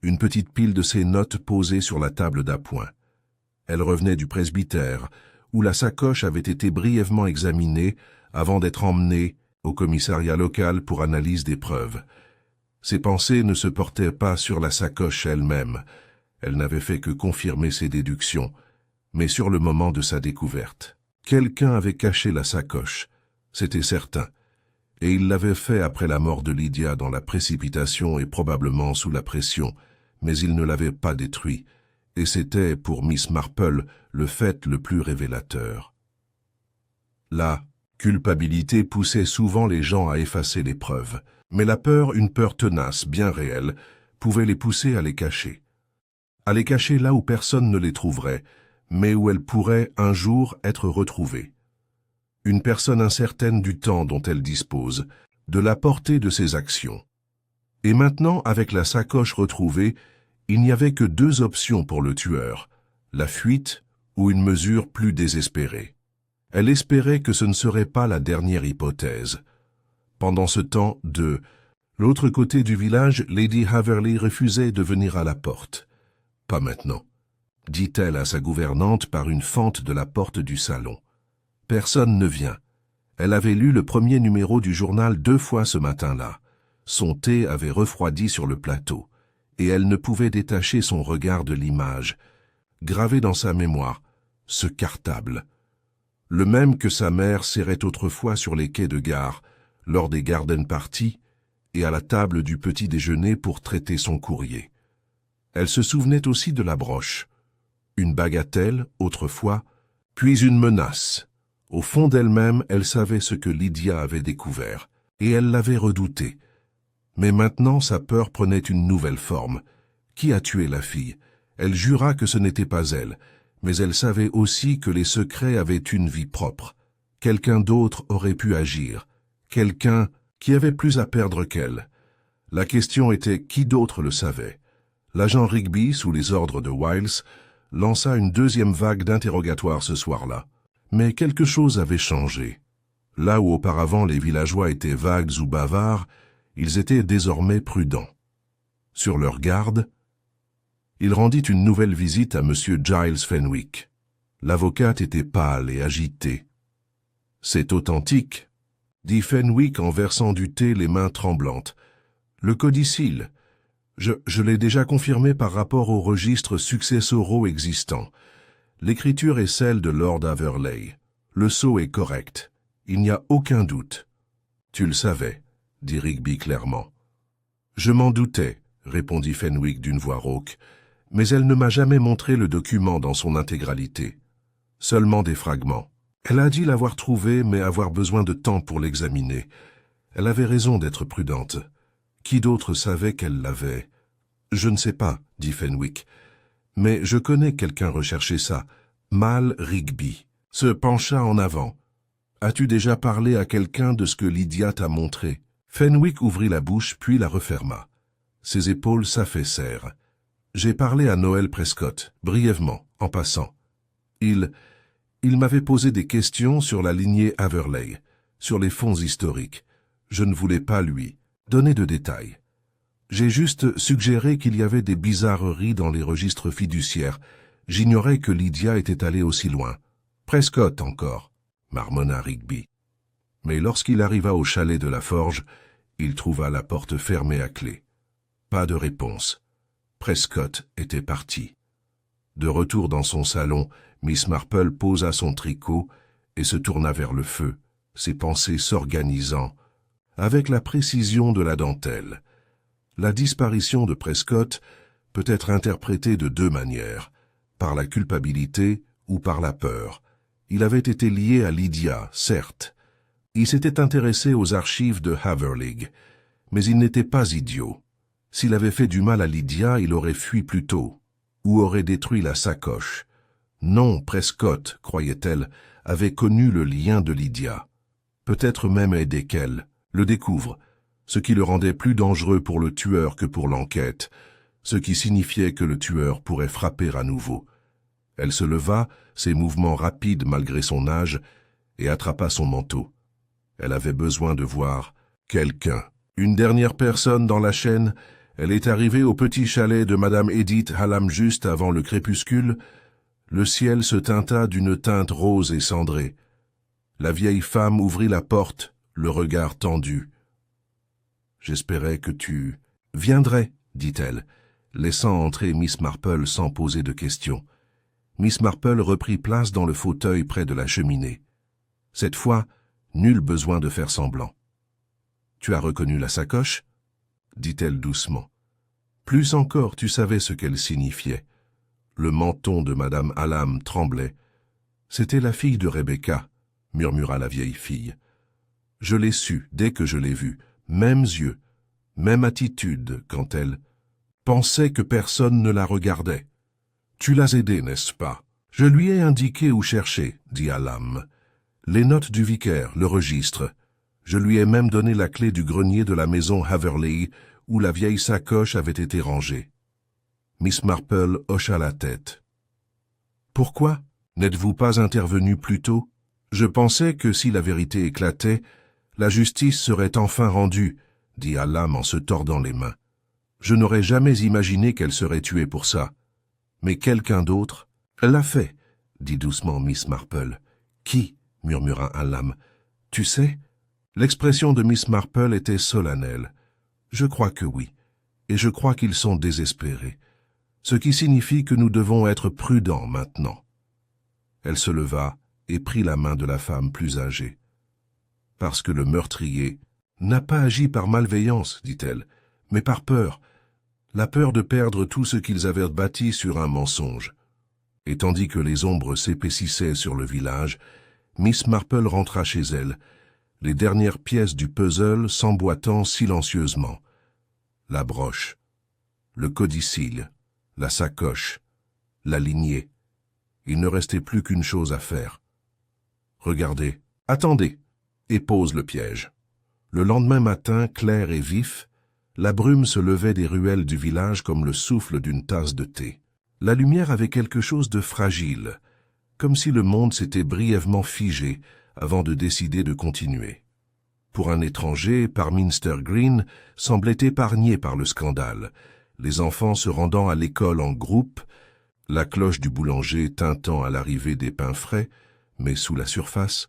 une petite pile de ses notes posée sur la table d'appoint. Elle revenait du presbytère, où la sacoche avait été brièvement examinée avant d'être emmenée au commissariat local pour analyse des preuves. Ses pensées ne se portaient pas sur la sacoche elle-même, elle n'avait fait que confirmer ses déductions, mais sur le moment de sa découverte. Quelqu'un avait caché la sacoche, c'était certain, et il l'avait fait après la mort de Lydia dans la précipitation et probablement sous la pression, mais il ne l'avait pas détruit, et c'était, pour Miss Marple, le fait le plus révélateur. La culpabilité poussait souvent les gens à effacer les preuves, mais la peur, une peur tenace, bien réelle, pouvait les pousser à les cacher. À les cacher là où personne ne les trouverait, mais où elles pourraient un jour être retrouvées. Une personne incertaine du temps dont elle dispose, de la portée de ses actions. Et maintenant, avec la sacoche retrouvée, il n'y avait que 2 options pour le tueur, la fuite ou une mesure plus désespérée. Elle espérait que ce ne serait pas la dernière hypothèse. Pendant ce temps, de l'autre côté du village, Lady Haverley refusait de venir à la porte. « Pas maintenant », dit-elle à sa gouvernante par une fente de la porte du salon. « Personne ne vient. Elle avait lu le premier numéro du journal 2 fois ce matin-là. Son thé avait refroidi sur le plateau, et elle ne pouvait détacher son regard de l'image, gravée dans sa mémoire, ce cartable. Le même que sa mère serrait autrefois sur les quais de gare, lors des garden parties, et à la table du petit déjeuner pour traiter son courrier. Elle se souvenait aussi de la broche. Une bagatelle, autrefois, puis une menace. Au fond d'elle-même, elle savait ce que Lydia avait découvert, et elle l'avait redouté. Mais maintenant, sa peur prenait une nouvelle forme. Qui a tué la fille? Elle jura que ce n'était pas elle, mais elle savait aussi que les secrets avaient une vie propre. Quelqu'un d'autre aurait pu agir, quelqu'un qui avait plus à perdre qu'elle. La question était qui d'autre le savait. L'agent Rigby, sous les ordres de Wiles, lança une 2e vague d'interrogatoires ce soir-là. Mais quelque chose avait changé. Là où auparavant les villageois étaient vagues ou bavards, ils étaient désormais prudents. Sur leur garde, il rendit une nouvelle visite à M. Giles Fenwick. L'avocate était pâle et agitée. « C'est authentique », dit Fenwick en versant du thé les mains tremblantes. « Le codicille, je l'ai déjà confirmé par rapport aux registres successoraux existants. L'écriture est celle de Lord Averley. Le sceau est correct. Il n'y a aucun doute. Tu le savais, dit Rigby clairement. Je m'en doutais, répondit Fenwick d'une voix rauque, mais elle ne m'a jamais montré le document dans son intégralité. Seulement des fragments. Elle a dit l'avoir trouvé, mais avoir besoin de temps pour l'examiner. Elle avait raison d'être prudente. Qui d'autre savait qu'elle l'avait? Je ne sais pas, dit Fenwick. Mais je connais quelqu'un rechercher ça. Mal Rigby se pencha en avant. As-tu déjà parlé à quelqu'un de ce que Lydia t'a montré? Fenwick ouvrit la bouche puis la referma. Ses épaules s'affaissèrent. J'ai parlé à Noël Prescott, brièvement, en passant. Il m'avait posé des questions sur la lignée Averley, sur les fonds historiques. Je ne voulais pas lui donner de détails. J'ai juste suggéré qu'il y avait des bizarreries dans les registres fiduciaires. J'ignorais que Lydia était allée aussi loin. Prescott encore, marmonna Rigby. Mais lorsqu'il arriva au chalet de la forge, il trouva la porte fermée à clé. Pas de réponse. Prescott était parti. De retour dans son salon, Miss Marple posa son tricot et se tourna vers le feu, ses pensées s'organisant, avec la précision de la dentelle. La disparition de Prescott peut être interprétée de deux manières, par la culpabilité ou par la peur. Il avait été lié à Lydia, certes. Il s'était intéressé aux archives de Haverlig, mais il n'était pas idiot. S'il avait fait du mal à Lydia, il aurait fui plus tôt, ou aurait détruit la sacoche. Non, Prescott, croyait-elle, avait connu le lien de Lydia. Peut-être même aidé qu'elle le découvre, ce qui le rendait plus dangereux pour le tueur que pour l'enquête, ce qui signifiait que le tueur pourrait frapper à nouveau. Elle se leva, ses mouvements rapides malgré son âge, et attrapa son manteau. Elle avait besoin de voir quelqu'un. Une dernière personne dans la chaîne, elle est arrivée au petit chalet de Madame Edith Hallam juste avant le crépuscule. Le ciel se teinta d'une teinte rose et cendrée. La vieille femme ouvrit la porte, le regard tendu. « J'espérais que tu viendrais, dit-elle, laissant entrer Miss Marple sans poser de questions. Miss Marple reprit place dans le fauteuil près de la cheminée. Cette fois, nul besoin de faire semblant. « Tu as reconnu la sacoche ?» dit-elle doucement. Plus encore, tu savais ce qu'elle signifiait. Le menton de Madame Hallam tremblait. « C'était la fille de Rebecca, » murmura la vieille fille. « Je l'ai su dès que je l'ai vue, mêmes yeux, même attitude quand elle pensait que personne ne la regardait. Tu l'as aidée, n'est-ce pas? Je lui ai indiqué où chercher, dit Hallam. Les notes du vicaire, le registre. Je lui ai même donné la clé du grenier de la maison Haverley, où la vieille sacoche avait été rangée. Miss Marple hocha la tête. « Pourquoi? N'êtes-vous pas intervenu plus tôt? Je pensais que si la vérité éclatait, la justice serait enfin rendue, dit Hallam en se tordant les mains. Je n'aurais jamais imaginé qu'elle serait tuée pour ça. Mais quelqu'un d'autre l'a fait, dit doucement Miss Marple. Qui? Murmura Hallam. Tu sais? L'expression de Miss Marple était solennelle. Je crois que oui, et je crois qu'ils sont désespérés, ce qui signifie que nous devons être prudents maintenant. Elle se leva et prit la main de la femme plus âgée. Parce que le meurtrier n'a pas agi par malveillance, dit-elle, mais par peur, la peur de perdre tout ce qu'ils avaient bâti sur un mensonge. Et tandis que les ombres s'épaississaient sur le village, Miss Marple rentra chez elle, les dernières pièces du puzzle s'emboîtant silencieusement. La broche, le codicille, la sacoche, la lignée. Il ne restait plus qu'une chose à faire. Regardez, attendez, et pose le piège. Le lendemain matin, clair et vif, la brume se levait des ruelles du village comme le souffle d'une tasse de thé. La lumière avait quelque chose de fragile, comme si le monde s'était brièvement figé avant de décider de continuer. Pour un étranger, Parminster Green semblait épargné par le scandale, les enfants se rendant à l'école en groupe, la cloche du boulanger tintant à l'arrivée des pains frais, mais sous la surface,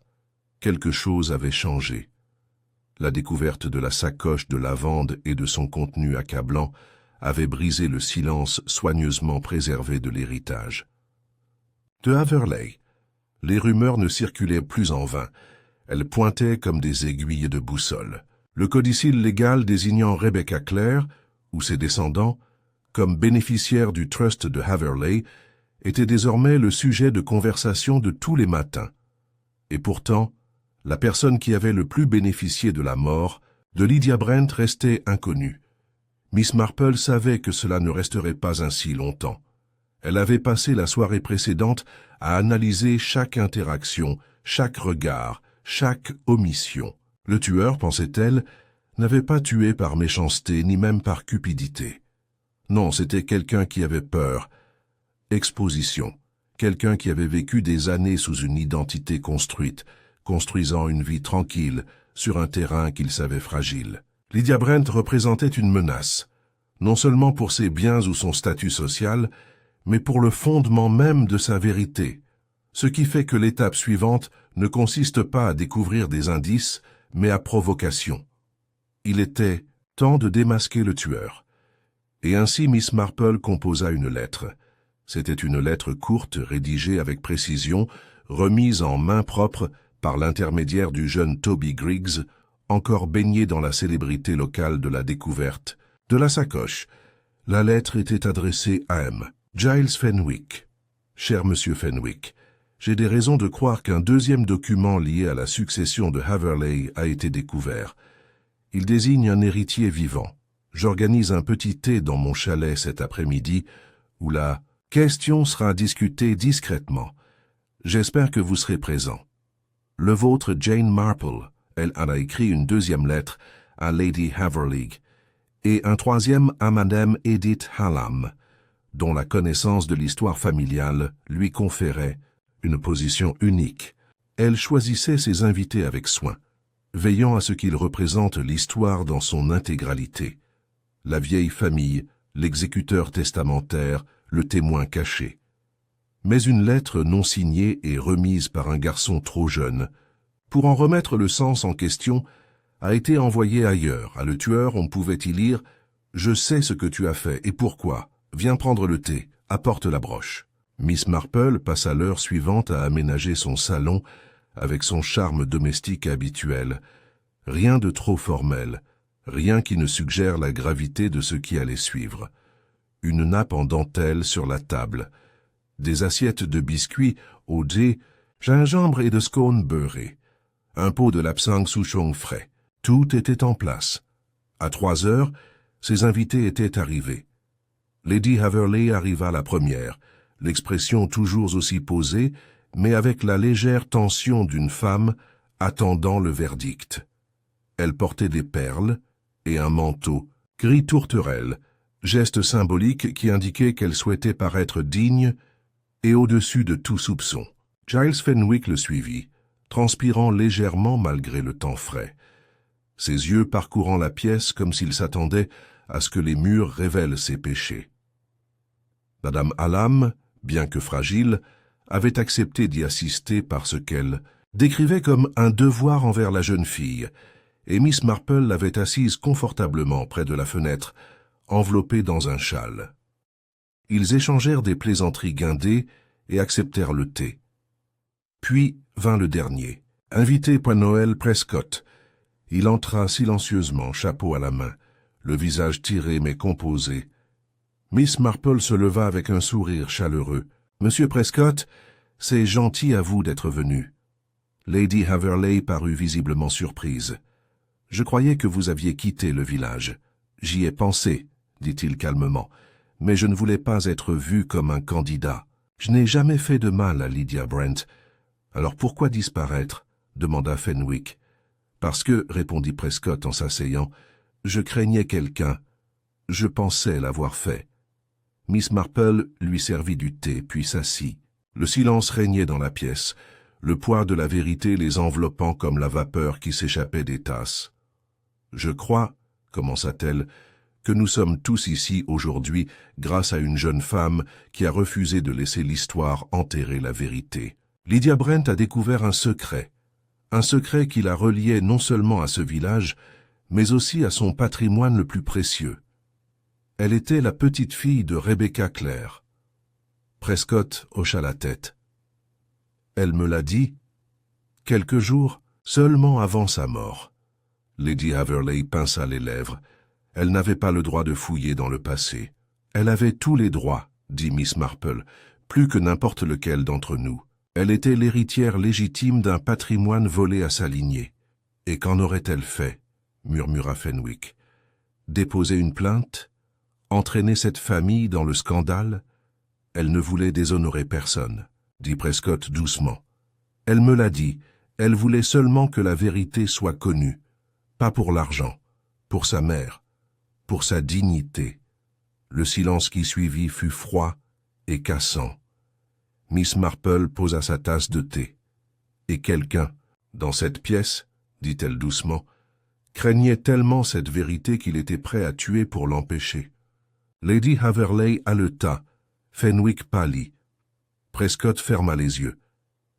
quelque chose avait changé. La découverte de la sacoche de lavande et de son contenu accablant avait brisé le silence soigneusement préservé de l'héritage. De Haverley. Les rumeurs ne circulaient plus en vain. Elles pointaient comme des aiguilles de boussole. Le codicille légal désignant Rebecca Clare, ou ses descendants, comme bénéficiaire du trust de Haverley, était désormais le sujet de conversation de tous les matins. Et pourtant, la personne qui avait le plus bénéficié de la mort de Lydia Brent restait inconnue. Miss Marple savait que cela ne resterait pas ainsi longtemps. Elle avait passé la soirée précédente à analyser chaque interaction, chaque regard, chaque omission. Le tueur, pensait-elle, n'avait pas tué par méchanceté ni même par cupidité. Non, c'était quelqu'un qui avait peur. Exposition. Quelqu'un qui avait vécu des années sous une identité construite, construisant une vie tranquille sur un terrain qu'il savait fragile. Lydia Brent représentait une menace, non seulement pour ses biens ou son statut social, mais pour le fondement même de sa vérité, ce qui fait que l'étape suivante ne consiste pas à découvrir des indices, mais à provocation. Il était temps de démasquer le tueur. Et ainsi Miss Marple composa une lettre. C'était une lettre courte, rédigée avec précision, remise en main propre par l'intermédiaire du jeune Toby Griggs, encore baigné dans la célébrité locale de la découverte de la sacoche. La lettre était adressée à M. Giles Fenwick. Cher Monsieur Fenwick, j'ai des raisons de croire qu'un deuxième document lié à la succession de Haverley a été découvert. Il désigne un héritier vivant. J'organise un petit thé dans mon chalet cet après-midi où la question sera discutée discrètement. J'espère que vous serez présent. Le vôtre, Jane Marple. Elle en a écrit une deuxième lettre à Lady Haverley et un troisième à Madame Edith Hallam, dont la connaissance de l'histoire familiale lui conférait une position unique. Elle choisissait ses invités avec soin, veillant à ce qu'ils représentent l'histoire dans son intégralité. La vieille famille, l'exécuteur testamentaire, le témoin caché. Mais une lettre non signée et remise par un garçon trop jeune, pour en remettre le sens en question, a été envoyée ailleurs. À le tueur, on pouvait y lire « Je sais ce que tu as fait et pourquoi. Viens prendre le thé, apporte la broche. » Miss Marple passa l'heure suivante à aménager son salon avec son charme domestique habituel. Rien de trop formel, rien qui ne suggère la gravité de ce qui allait suivre. Une nappe en dentelle sur la table, des assiettes de biscuits au dé, gingembre et de scones beurrés, un pot de lapsang souchong frais. Tout était en place. À 3 heures, ses invités étaient arrivés. Lady Haverley arriva la première, l'expression toujours aussi posée, mais avec la légère tension d'une femme attendant le verdict. Elle portait des perles et un manteau, gris tourterelle, geste symbolique qui indiquait qu'elle souhaitait paraître digne et au-dessus de tout soupçon. Giles Fenwick le suivit, transpirant légèrement malgré le temps frais, ses yeux parcourant la pièce comme s'il s'attendait à ce que les murs révèlent ses péchés. Madame Hallam, bien que fragile, avait accepté d'y assister parce qu'elle décrivait comme un devoir envers la jeune fille, et Miss Marple l'avait assise confortablement près de la fenêtre, enveloppée dans un châle. Ils échangèrent des plaisanteries guindées et acceptèrent le thé. Puis vint le dernier, invité Point Noël Prescott. Il entra silencieusement, chapeau à la main, le visage tiré mais composé. Miss Marple se leva avec un sourire chaleureux. « Monsieur Prescott, c'est gentil à vous d'être venu. » Lady Haverley parut visiblement surprise. « Je croyais que vous aviez quitté le village. J'y ai pensé, dit-il calmement, mais je ne voulais pas être vu comme un candidat. Je n'ai jamais fait de mal à Lydia Brent. Alors pourquoi disparaître ?» demanda Fenwick. « Parce que, répondit Prescott en s'asseyant, je craignais quelqu'un. Je pensais l'avoir fait. » Miss Marple lui servit du thé, puis s'assit. Le silence régnait dans la pièce, le poids de la vérité les enveloppant comme la vapeur qui s'échappait des tasses. « Je crois, commença-t-elle, que nous sommes tous ici aujourd'hui grâce à une jeune femme qui a refusé de laisser l'histoire enterrer la vérité. Lydia Brent a découvert un secret qui la reliait non seulement à ce village, mais aussi à son patrimoine le plus précieux. Elle était la petite-fille de Rebecca Clare. » Prescott hocha la tête. Elle me l'a dit quelques jours seulement avant sa mort. Lady Haverley pinça les lèvres. Elle n'avait pas le droit de fouiller dans le passé. Elle avait tous les droits, dit Miss Marple, plus que n'importe lequel d'entre nous. Elle était l'héritière légitime d'un patrimoine volé à sa lignée. Et qu'en aurait-elle fait? Murmura Fenwick. Déposer une plainte? Entraîner cette famille dans le scandale? Elle ne voulait déshonorer personne, dit Prescott doucement. Elle me l'a dit, elle voulait seulement que la vérité soit connue. Pas pour l'argent, pour sa mère, pour sa dignité. Le silence qui suivit fut froid et cassant. Miss Marple posa sa tasse de thé. Et quelqu'un, dans cette pièce, dit-elle doucement, craignait tellement cette vérité qu'il était prêt à tuer pour l'empêcher. Lady Haverley haleta, Fenwick pâlit. Prescott ferma les yeux.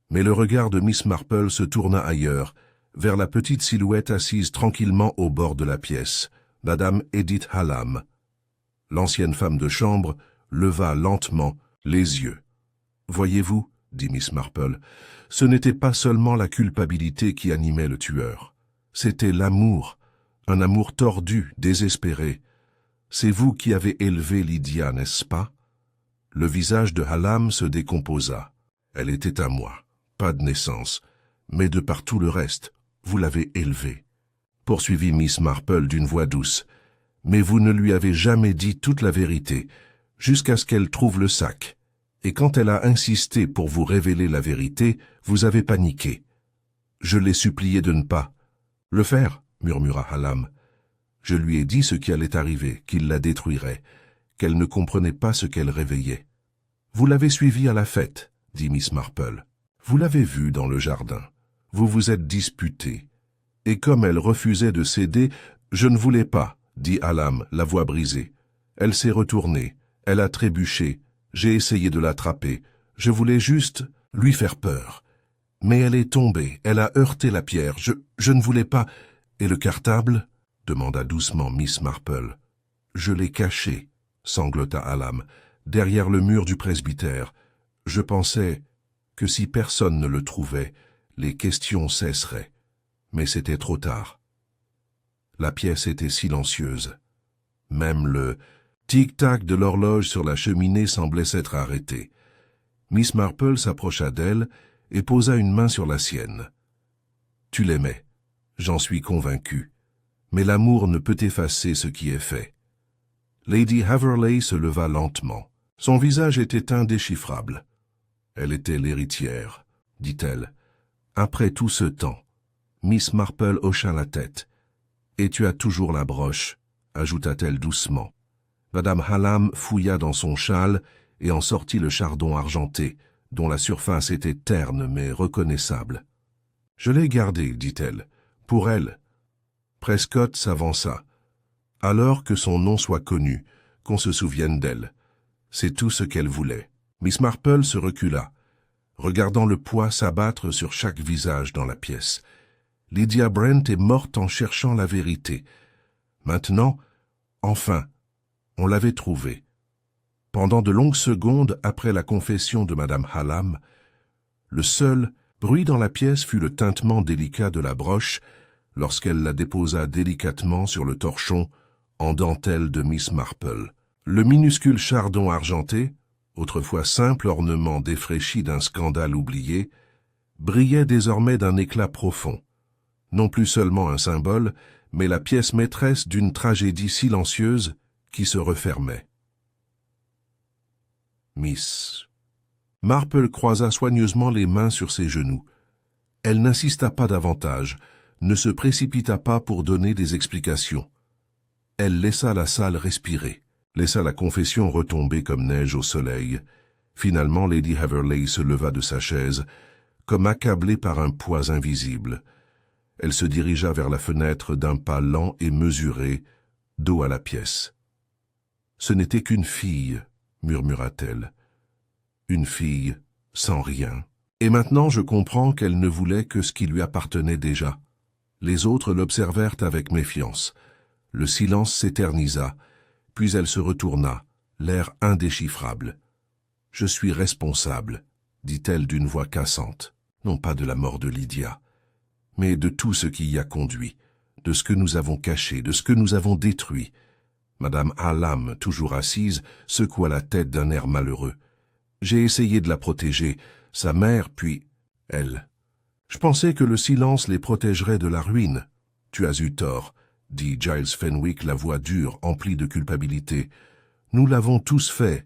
Mais le regard de Miss Marple se tourna ailleurs, vers la petite silhouette assise tranquillement au bord de la pièce, Madame Edith Hallam. L'ancienne femme de chambre leva lentement les yeux. « Voyez-vous, dit Miss Marple, ce n'était pas seulement la culpabilité qui animait le tueur. C'était l'amour, un amour tordu, désespéré. C'est vous qui avez élevé Lydia, n'est-ce pas ?» Le visage de Hallam se décomposa. Elle était à moi, pas de naissance, mais de par tout le reste, vous l'avez élevée. Poursuivit Miss Marple d'une voix douce. Mais vous ne lui avez jamais dit toute la vérité, jusqu'à ce qu'elle trouve le sac. Et quand elle a insisté pour vous révéler la vérité, vous avez paniqué. Je l'ai supplié de ne pas le faire, murmura Hallam. Je lui ai dit ce qui allait arriver, qu'il la détruirait, qu'elle ne comprenait pas ce qu'elle réveillait. Vous l'avez suivie à la fête, dit Miss Marple. Vous l'avez vue dans le jardin. Vous vous êtes disputés. Et comme elle refusait de céder, je ne voulais pas, dit Hallam, la voix brisée. Elle s'est retournée, elle a trébuché, j'ai essayé de l'attraper, je voulais juste lui faire peur. Mais elle est tombée, elle a heurté la pierre, je ne voulais pas... Et le cartable? Demanda doucement Miss Marple. Je l'ai caché, sanglota Hallam, derrière le mur du presbytère. Je pensais que si personne ne le trouvait, les questions cesseraient. Mais c'était trop tard. La pièce était silencieuse. Même le tic-tac de l'horloge sur la cheminée semblait s'être arrêté. Miss Marple s'approcha d'elle et posa une main sur la sienne. « Tu l'aimais, j'en suis convaincu. Mais l'amour ne peut effacer ce qui est fait. » Lady Haverley se leva lentement. Son visage était indéchiffrable. « Elle était l'héritière, » dit-elle. « Après tout ce temps. » Miss Marple hocha la tête. « Et tu as toujours la broche, » ajouta-t-elle doucement. Madame Hallam fouilla dans son châle et en sortit le chardon argenté, dont la surface était terne mais reconnaissable. « Je l'ai gardé, dit-elle, pour elle. » Prescott s'avança. « Alors que son nom soit connu, qu'on se souvienne d'elle. C'est tout ce qu'elle voulait. » Miss Marple se recula, regardant le poids s'abattre sur chaque visage dans la pièce. Lydia Brent est morte en cherchant la vérité. Maintenant, enfin, on l'avait trouvée. Pendant de longues secondes après la confession de Madame Hallam, le seul bruit dans la pièce fut le tintement délicat de la broche lorsqu'elle la déposa délicatement sur le torchon en dentelle de Miss Marple. Le minuscule chardon argenté, autrefois simple ornement défraîchi d'un scandale oublié, brillait désormais d'un éclat profond. Non plus seulement un symbole, mais la pièce maîtresse d'une tragédie silencieuse qui se refermait. Miss Marple croisa soigneusement les mains sur ses genoux. Elle n'insista pas davantage, ne se précipita pas pour donner des explications. Elle laissa la salle respirer, laissa la confession retomber comme neige au soleil. Finalement, Lady Haverley se leva de sa chaise, comme accablée par un poids invisible. Elle se dirigea vers la fenêtre d'un pas lent et mesuré, dos à la pièce. « Ce n'était qu'une fille, » murmura-t-elle. « Une fille, sans rien. Et maintenant je comprends qu'elle ne voulait que ce qui lui appartenait déjà. » Les autres l'observèrent avec méfiance. Le silence s'éternisa, puis elle se retourna, l'air indéchiffrable. « Je suis responsable, » dit-elle d'une voix cassante. Non pas de la mort de Lydia, mais de tout ce qui y a conduit, de ce que nous avons caché, de ce que nous avons détruit. Madame Hallam, toujours assise, secoua la tête d'un air malheureux. J'ai essayé de la protéger, sa mère, puis elle. Je pensais que le silence les protégerait de la ruine. Tu as eu tort, dit Giles Fenwick, la voix dure, emplie de culpabilité. Nous l'avons tous fait.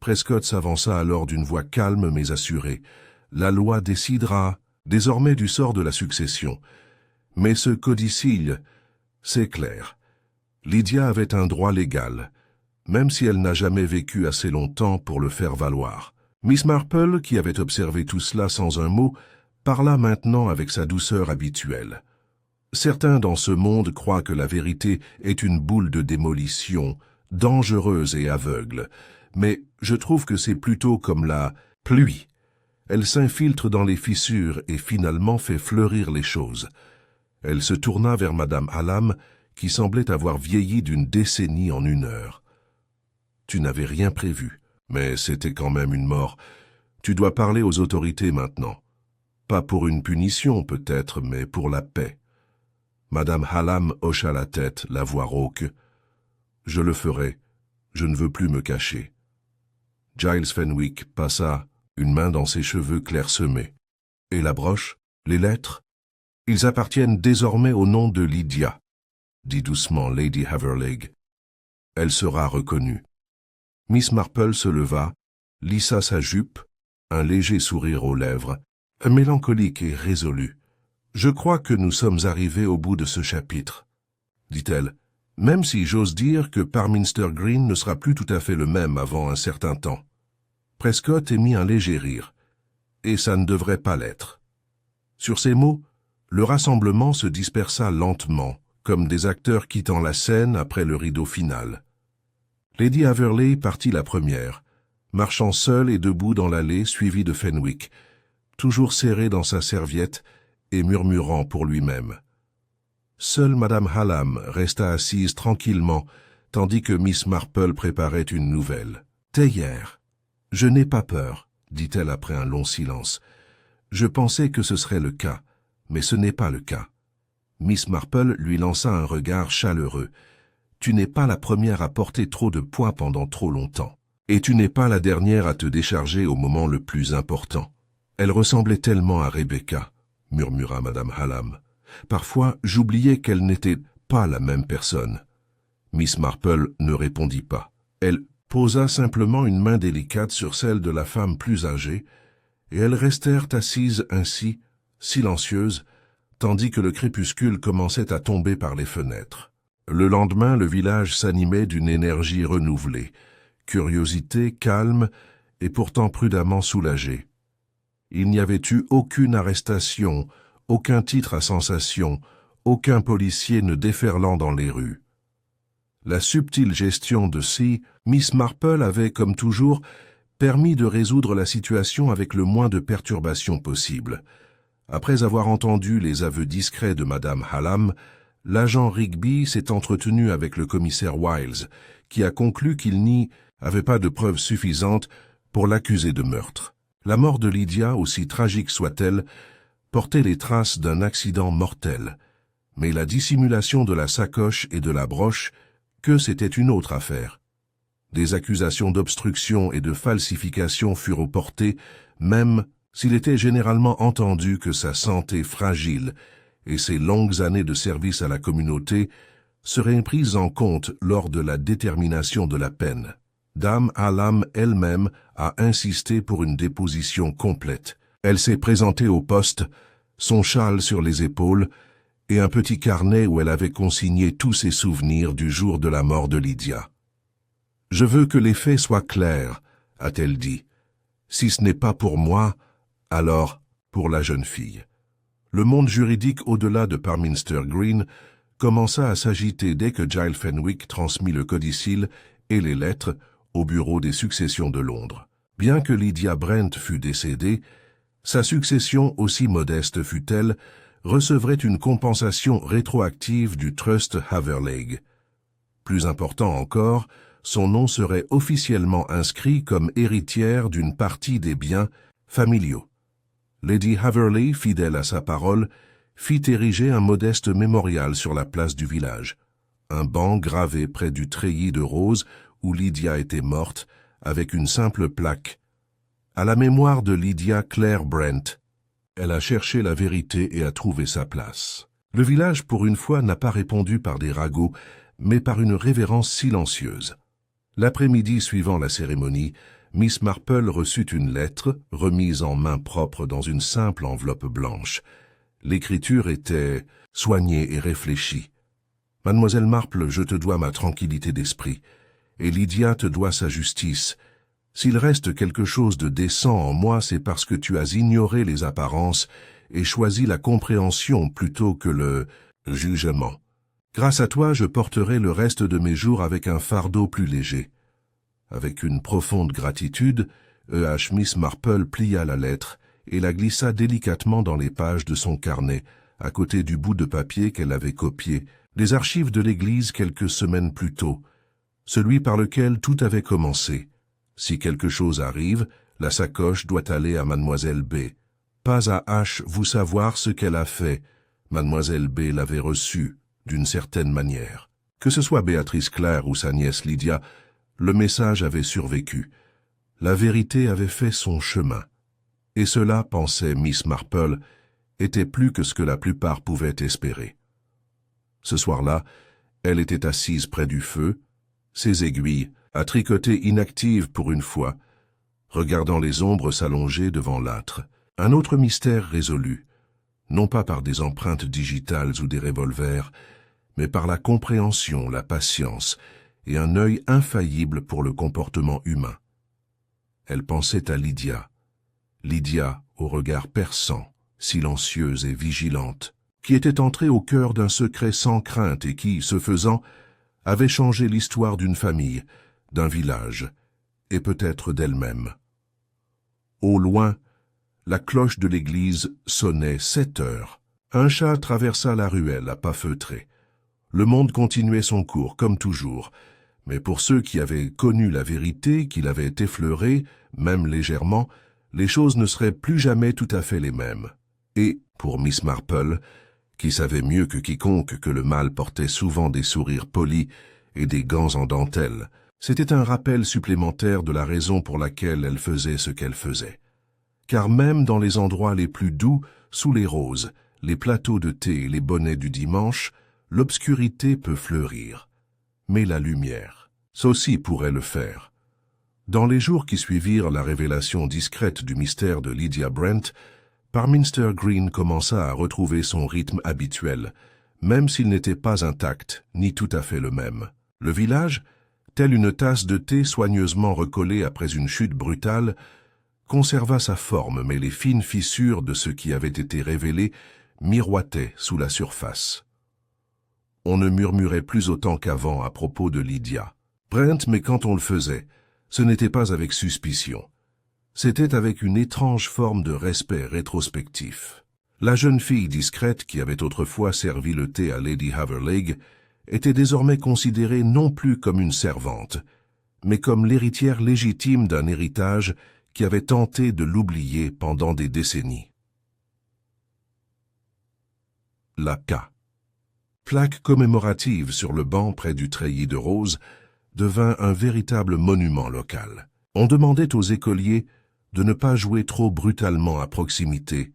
Prescott s'avança alors d'une voix calme mais assurée. La loi décidera désormais du sort de la succession. Mais ce codicille, c'est clair. Lydia avait un droit légal, même si elle n'a jamais vécu assez longtemps pour le faire valoir. Miss Marple, qui avait observé tout cela sans un mot, parla maintenant avec sa douceur habituelle. Certains dans ce monde croient que la vérité est une boule de démolition, dangereuse et aveugle, mais je trouve que c'est plutôt comme la pluie. Elle s'infiltre dans les fissures et finalement fait fleurir les choses. Elle se tourna vers Madame Hallam, qui semblait avoir vieilli d'une décennie en 1 heure. « Tu n'avais rien prévu, mais c'était quand même une mort. Tu dois parler aux autorités maintenant. Pas pour une punition peut-être, mais pour la paix. » Madame Hallam hocha la tête, la voix rauque. « Je le ferai. Je ne veux plus me cacher. » Giles Fenwick passa une main dans ses cheveux clairsemés. « Et la broche? Les lettres? Ils appartiennent désormais au nom de Lydia, » dit doucement Lady Haverleg. « Elle sera reconnue. » Miss Marple se leva, lissa sa jupe, un léger sourire aux lèvres, mélancolique et résolu. « Je crois que nous sommes arrivés au bout de ce chapitre, » dit-elle, « même si j'ose dire que Parminster Green ne sera plus tout à fait le même avant un certain temps. » Prescott émit un léger rire, et ça ne devrait pas l'être. Sur ces mots, le rassemblement se dispersa lentement, comme des acteurs quittant la scène après le rideau final. Lady Haverley partit la première, marchant seule et debout dans l'allée suivie de Fenwick, toujours serré dans sa serviette et murmurant pour lui-même. Seule Madame Hallam resta assise tranquillement, tandis que Miss Marple préparait une nouvelle. « Théière, je n'ai pas peur, » dit-elle après un long silence. « Je pensais que ce serait le cas, mais ce n'est pas le cas. » Miss Marple lui lança un regard chaleureux. « Tu n'es pas la première à porter trop de poids pendant trop longtemps. Et tu n'es pas la dernière à te décharger au moment le plus important. » Elle ressemblait tellement à Rebecca, murmura Madame Hallam. Parfois, j'oubliais qu'elle n'était pas la même personne. Miss Marple ne répondit pas. Elle posa simplement une main délicate sur celle de la femme plus âgée, et elles restèrent assises ainsi, silencieuses, tandis que le crépuscule commençait à tomber par les fenêtres. Le lendemain, le village s'animait d'une énergie renouvelée, curiosité, calme et pourtant prudemment soulagée. Il n'y avait eu aucune arrestation, aucun titre à sensation, aucun policier ne déferlant dans les rues. La subtile gestion de Miss Marple avait, comme toujours, permis de résoudre la situation avec le moins de perturbations possible. Après avoir entendu les aveux discrets de Madame Hallam, l'agent Rigby s'est entretenu avec le commissaire Wiles, qui a conclu qu'il n'y avait pas de preuves suffisantes pour l'accuser de meurtre. La mort de Lydia, aussi tragique soit-elle, portait les traces d'un accident mortel, mais la dissimulation de la sacoche et de la broche, que c'était une autre affaire. Des accusations d'obstruction et de falsification furent portées, même s'il était généralement entendu que sa santé fragile et ses longues années de service à la communauté seraient prises en compte lors de la détermination de la peine. Dame Hallam elle-même a insisté pour une déposition complète. Elle s'est présentée au poste, son châle sur les épaules, et un petit carnet où elle avait consigné tous ses souvenirs du jour de la mort de Lydia. « Je veux que les faits soient clairs, » a-t-elle dit. « Si ce n'est pas pour moi, alors pour la jeune fille. » Le monde juridique au-delà de Parminster Green commença à s'agiter dès que Giles Fenwick transmit le codicille et les lettres au bureau des successions de Londres. Bien que Lydia Brent fût décédée, sa succession, aussi modeste fût-elle, recevrait une compensation rétroactive du Trust Haverleg. Plus important encore, son nom serait officiellement inscrit comme héritière d'une partie des biens familiaux. Lady Haverley, fidèle à sa parole, fit ériger un modeste mémorial sur la place du village. Un banc gravé près du treillis de roses où Lydia était morte, avec une simple plaque. À la mémoire de Lydia Claire Brent. Elle a cherché la vérité et a trouvé sa place. Le village, pour une fois, n'a pas répondu par des ragots, mais par une révérence silencieuse. L'après-midi suivant la cérémonie, Miss Marple reçut une lettre, remise en main propre dans une simple enveloppe blanche. L'écriture était soignée et réfléchie. « Mademoiselle Marple, je te dois ma tranquillité d'esprit, et Lydia te doit sa justice. S'il reste quelque chose de décent en moi, c'est parce que tu as ignoré les apparences et choisi la compréhension plutôt que le jugement. Grâce à toi, je porterai le reste de mes jours avec un fardeau plus léger. » Avec une profonde gratitude, E.H. Miss Marple plia la lettre et la glissa délicatement dans les pages de son carnet, à côté du bout de papier qu'elle avait copié, des archives de l'église quelques semaines plus tôt, celui par lequel tout avait commencé. Si quelque chose arrive, la sacoche doit aller à Mademoiselle B. Pas à H. vous savoir ce qu'elle a fait. Mademoiselle B. l'avait reçu, d'une certaine manière. Que ce soit Béatrice Claire ou sa nièce Lydia, le message avait survécu. La vérité avait fait son chemin. Et cela, pensait Miss Marple, était plus que ce que la plupart pouvaient espérer. Ce soir-là, elle était assise près du feu, ses aiguilles, à tricoter inactives pour une fois, regardant les ombres s'allonger devant l'âtre. Un autre mystère résolu, non pas par des empreintes digitales ou des revolvers, mais par la compréhension, la patience et un œil infaillible pour le comportement humain. Elle pensait à Lydia. Lydia, au regard perçant, silencieuse et vigilante, qui était entrée au cœur d'un secret sans crainte et qui, ce faisant, avait changé l'histoire d'une famille, d'un village, et peut-être d'elle-même. Au loin, la cloche de l'église sonnait 7 heures. Un chat traversa la ruelle à pas feutrés. Le monde continuait son cours, comme toujours, mais pour ceux qui avaient connu la vérité, qui l'avaient effleurée, même légèrement, les choses ne seraient plus jamais tout à fait les mêmes. Et, pour Miss Marple, qui savait mieux que quiconque que le mal portait souvent des sourires polis et des gants en dentelle, c'était un rappel supplémentaire de la raison pour laquelle elle faisait ce qu'elle faisait. Car même dans les endroits les plus doux, sous les roses, les plateaux de thé et les bonnets du dimanche, l'obscurité peut fleurir. Mais la lumière, ça aussi pourrait le faire. Dans les jours qui suivirent la révélation discrète du mystère de Lydia Brent, Parminster Green commença à retrouver son rythme habituel, même s'il n'était pas intact, ni tout à fait le même. Le village, telle une tasse de thé soigneusement recollée après une chute brutale, conserva sa forme, mais les fines fissures de ce qui avait été révélé miroitaient sous la surface. On ne murmurait plus autant qu'avant à propos de Lydia Brent, mais quand on le faisait, ce n'était pas avec suspicion. C'était avec une étrange forme de respect rétrospectif. La jeune fille discrète qui avait autrefois servi le thé à Lady Haverley était désormais considérée non plus comme une servante, mais comme l'héritière légitime d'un héritage qui avait tenté de l'oublier pendant des décennies. La K. Plaque commémorative sur le banc près du treillis de roses devint un véritable monument local. On demandait aux écoliers de ne pas jouer trop brutalement à proximité,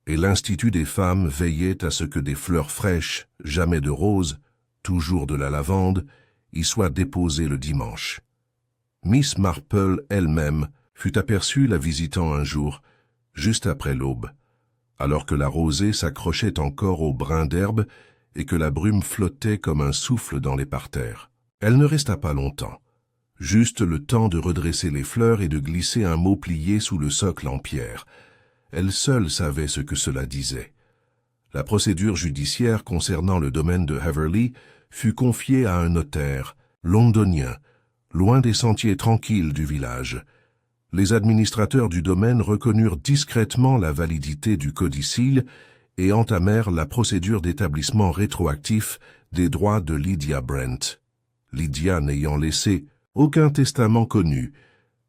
et l'Institut des femmes veillait à ce que des fleurs fraîches, jamais de roses, toujours de la lavande, y soient déposées le dimanche. Miss Marple elle-même fut aperçue la visitant un jour, juste après l'aube, alors que la rosée s'accrochait encore aux brins d'herbe et que la brume flottait comme un souffle dans les parterres. Elle ne resta pas longtemps, juste le temps de redresser les fleurs et de glisser un mot plié sous le socle en pierre. Elle seule savait ce que cela disait. La procédure judiciaire concernant le domaine de Haverley fut confiée à un notaire, londonien, loin des sentiers tranquilles du village. Les administrateurs du domaine reconnurent discrètement la validité du codicille et entamèrent la procédure d'établissement rétroactif des droits de Lydia Brent. Lydia n'ayant laissé aucun testament connu,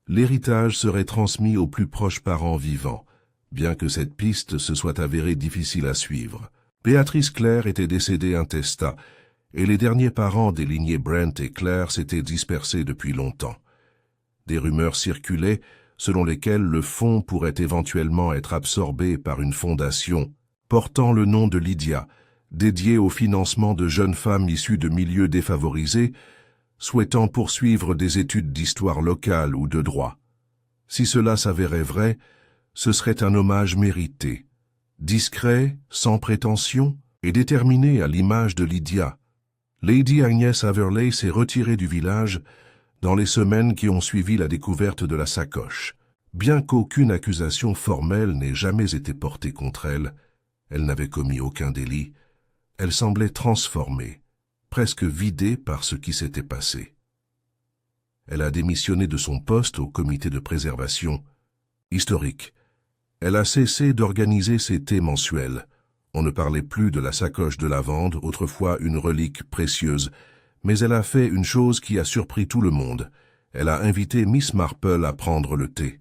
l'héritage serait transmis aux plus proches parents vivants, bien que cette piste se soit avérée difficile à suivre. Béatrice Clare était décédée intestat, et les derniers parents des lignées Brent et Clare s'étaient dispersés depuis longtemps. Des rumeurs circulaient selon lesquelles le fonds pourrait éventuellement être absorbé par une fondation portant le nom de Lydia, dédiée au financement de jeunes femmes issues de milieux défavorisés, souhaitant poursuivre des études d'histoire locale ou de droit. Si cela s'avérait vrai, ce serait un hommage mérité, discret, sans prétention et déterminé à l'image de Lydia. Lady Agnès Haverley s'est retirée du village dans les semaines qui ont suivi la découverte de la sacoche. Bien qu'aucune accusation formelle n'ait jamais été portée contre elle, elle n'avait commis aucun délit, elle semblait transformée, presque vidée par ce qui s'était passé. Elle a démissionné de son poste au comité de préservation historique. Elle a cessé d'organiser ses thés mensuels. On ne parlait plus de la sacoche de lavande, autrefois une relique précieuse, mais elle a fait une chose qui a surpris tout le monde. Elle a invité Miss Marple à prendre le thé.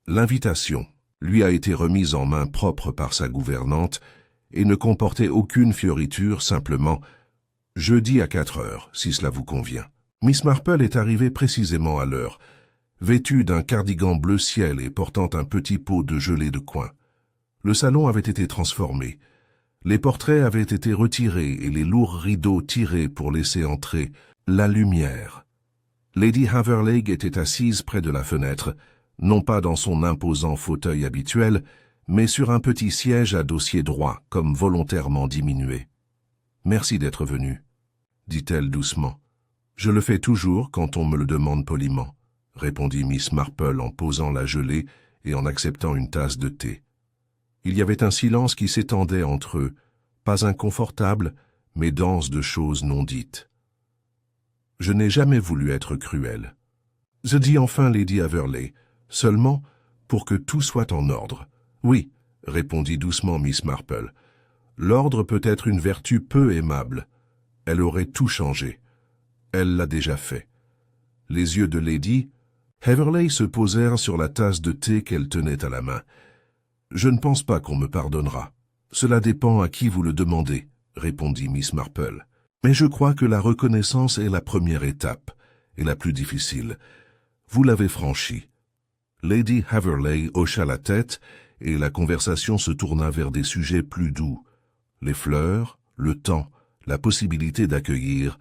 L'invitation lui a été remise en main propre par sa gouvernante et ne comportait aucune fioriture, simplement « Jeudi à 4 heures, si cela vous convient ». Miss Marple est arrivée précisément à l'heure, vêtue d'un cardigan bleu ciel et portant un petit pot de gelée de coin. Le salon avait été transformé. Les portraits avaient été retirés et les lourds rideaux tirés pour laisser entrer la lumière. Lady Haverley était assise près de la fenêtre, non pas dans son imposant fauteuil habituel, mais sur un petit siège à dossier droit, comme volontairement diminué. « Merci d'être venu, » dit-elle doucement. « Je le fais toujours quand on me le demande poliment, » répondit Miss Marple en posant la gelée et en acceptant une tasse de thé. Il y avait un silence qui s'étendait entre eux, pas inconfortable, mais dense de choses non dites. « Je n'ai jamais voulu être cruel. » Je dis enfin Lady Haverley, seulement pour que tout soit en ordre. « Oui, » répondit doucement Miss Marple. « L'ordre peut être une vertu peu aimable. Elle aurait tout changé. Elle l'a déjà fait. » Les yeux de Lady Haverley se posèrent sur la tasse de thé qu'elle tenait à la main. « Je ne pense pas qu'on me pardonnera. Cela dépend à qui vous le demandez, » répondit Miss Marple. « Mais je crois que la reconnaissance est la première étape, et la plus difficile. Vous l'avez franchie. » Lady Haverley hocha la tête, et la conversation se tourna vers des sujets plus doux. Les fleurs, le temps, la possibilité d'accueillir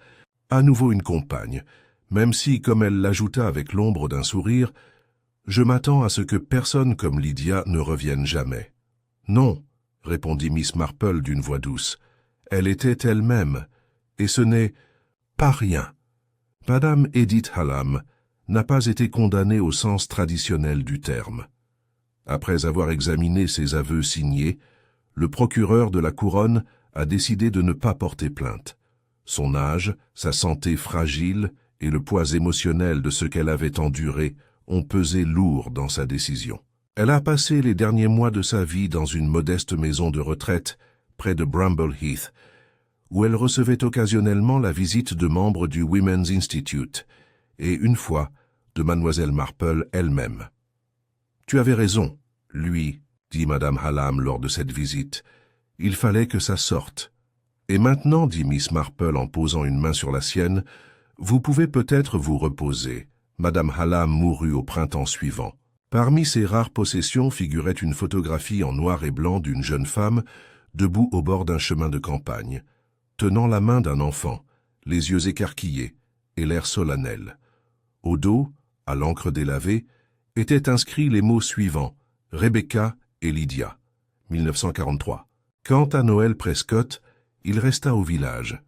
à nouveau une compagne, même si, comme elle l'ajouta avec l'ombre d'un sourire, « Je m'attends à ce que personne comme Lydia ne revienne jamais. »« Non, » répondit Miss Marple d'une voix douce. « Elle était elle-même, et ce n'est pas rien. Madame Edith Hallam n'a pas été condamnée au sens traditionnel du terme. Après avoir examiné ses aveux signés, le procureur de la couronne a décidé de ne pas porter plainte. Son âge, sa santé fragile et le poids émotionnel de ce qu'elle avait enduré ont pesé lourd dans sa décision. Elle a passé les derniers mois de sa vie dans une modeste maison de retraite près de Bramble Heath, où elle recevait occasionnellement la visite de membres du Women's Institute, et une fois de Mademoiselle Marple elle-même. « Tu avais raison, lui, » dit Madame Hallam lors de cette visite. « Il fallait que ça sorte. » « Et maintenant, » dit Miss Marple en posant une main sur la sienne, « vous pouvez peut-être vous reposer. Madame Hallam mourut au printemps suivant. » Parmi ses rares possessions figurait une photographie en noir et blanc d'une jeune femme debout au bord d'un chemin de campagne, tenant la main d'un enfant, les yeux écarquillés et l'air solennel. Au dos, à l'encre délavée, étaient inscrits les mots suivants, « Rebecca et Lydia, 1943. » Quant à Noël Prescott, il resta au village.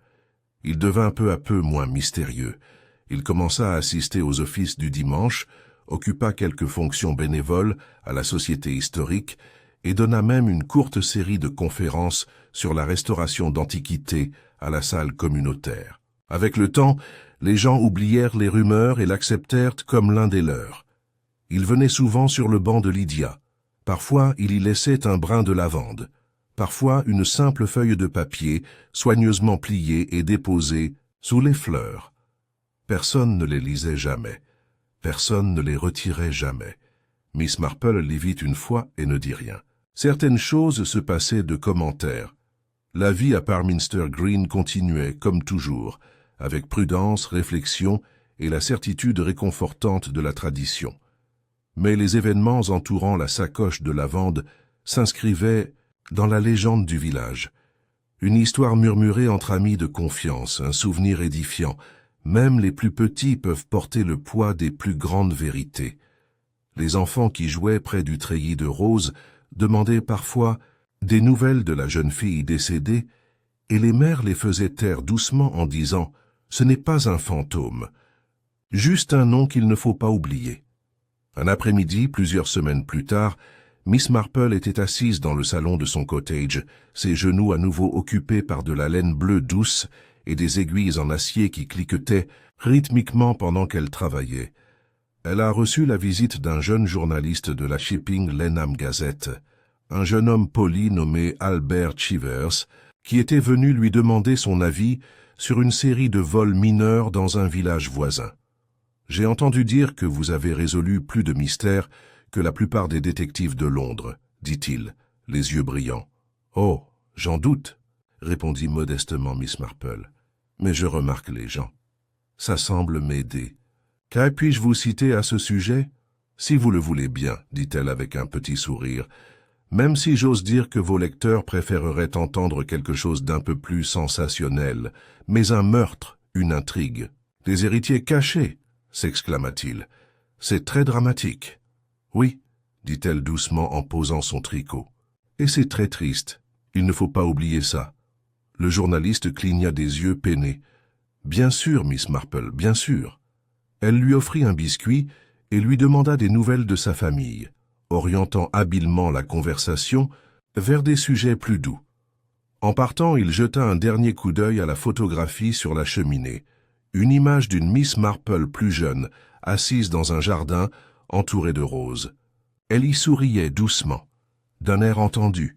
Il devint peu à peu moins mystérieux. Il commença à assister aux offices du dimanche, occupa quelques fonctions bénévoles à la Société historique et donna même une courte série de conférences sur la restauration d'antiquités à la salle communautaire. Avec le temps, les gens oublièrent les rumeurs et l'acceptèrent comme l'un des leurs. Il venait souvent sur le banc de Lydia. Parfois, il y laissait un brin de lavande. Parfois une simple feuille de papier, soigneusement pliée et déposée sous les fleurs. Personne ne les lisait jamais. Personne ne les retirait jamais. Miss Marple les vit une fois et ne dit rien. Certaines choses se passaient de commentaires. La vie à Parminster Green continuait, comme toujours, avec prudence, réflexion et la certitude réconfortante de la tradition. Mais les événements entourant la sacoche de lavande s'inscrivaient dans la légende du village. Une histoire murmurée entre amis de confiance, un souvenir édifiant. Même les plus petits peuvent porter le poids des plus grandes vérités. Les enfants qui jouaient près du treillis de Rose demandaient parfois des nouvelles de la jeune fille décédée, et les mères les faisaient taire doucement en disant « Ce n'est pas un fantôme, juste un nom qu'il ne faut pas oublier ». Un après-midi, plusieurs semaines plus tard, Miss Marple était assise dans le salon de son cottage, ses genoux à nouveau occupés par de la laine bleue douce et des aiguilles en acier qui cliquetaient rythmiquement pendant qu'elle travaillait. Elle a reçu la visite d'un jeune journaliste de la Shipping Lenham Gazette, un jeune homme poli nommé Albert Chivers, qui était venu lui demander son avis sur une série de vols mineurs dans un village voisin. « J'ai entendu dire que vous avez résolu plus de mystères que la plupart des détectives de Londres, dit-il, les yeux brillants. « Oh, j'en doute, répondit modestement Miss Marple. Mais je remarque les gens. Ça semble m'aider. Qu'à puis-je vous citer à ce sujet? Si vous le voulez bien, dit-elle avec un petit sourire, même si j'ose dire que vos lecteurs préféreraient entendre quelque chose d'un peu plus sensationnel, mais un meurtre, une intrigue. Des héritiers cachés, s'exclama-t-il. C'est très dramatique. Oui, dit-elle doucement en posant son tricot. Et c'est très triste. Il ne faut pas oublier ça. Le journaliste cligna des yeux peinés. Bien sûr, Miss Marple, bien sûr. Elle lui offrit un biscuit et lui demanda des nouvelles de sa famille, orientant habilement la conversation vers des sujets plus doux. En partant, il jeta un dernier coup d'œil à la photographie sur la cheminée, une image d'une Miss Marple plus jeune, assise dans un jardin entourée de roses. Elle y souriait doucement, d'un air entendu,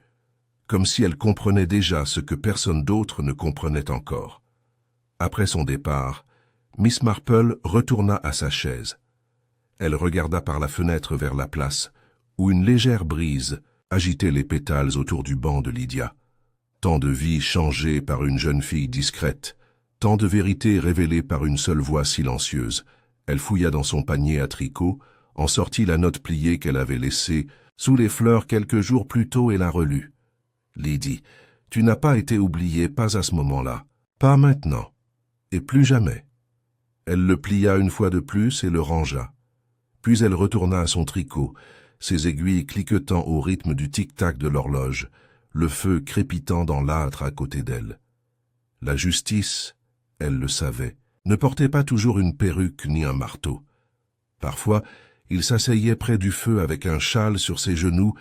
comme si elle comprenait déjà ce que personne d'autre ne comprenait encore. Après son départ, Miss Marple retourna à sa chaise. Elle regarda par la fenêtre vers la place, où une légère brise agitait les pétales autour du banc de Lydia. Tant de vie changée par une jeune fille discrète, tant de vérité révélée par une seule voix silencieuse. Elle fouilla dans son panier à tricot, en sortit la note pliée qu'elle avait laissée sous les fleurs quelques jours plus tôt et la relut. « Lydie, tu n'as pas été oubliée, pas à ce moment-là, pas maintenant, et plus jamais. » Elle le plia une fois de plus et le rangea. Puis elle retourna à son tricot, ses aiguilles cliquetant au rythme du tic-tac de l'horloge, le feu crépitant dans l'âtre à côté d'elle. La justice, elle le savait, ne portait pas toujours une perruque ni un marteau. Parfois, il s'asseyait près du feu avec un châle sur ses genoux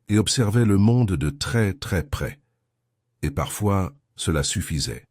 et observait le monde de très très près. Et parfois, cela suffisait.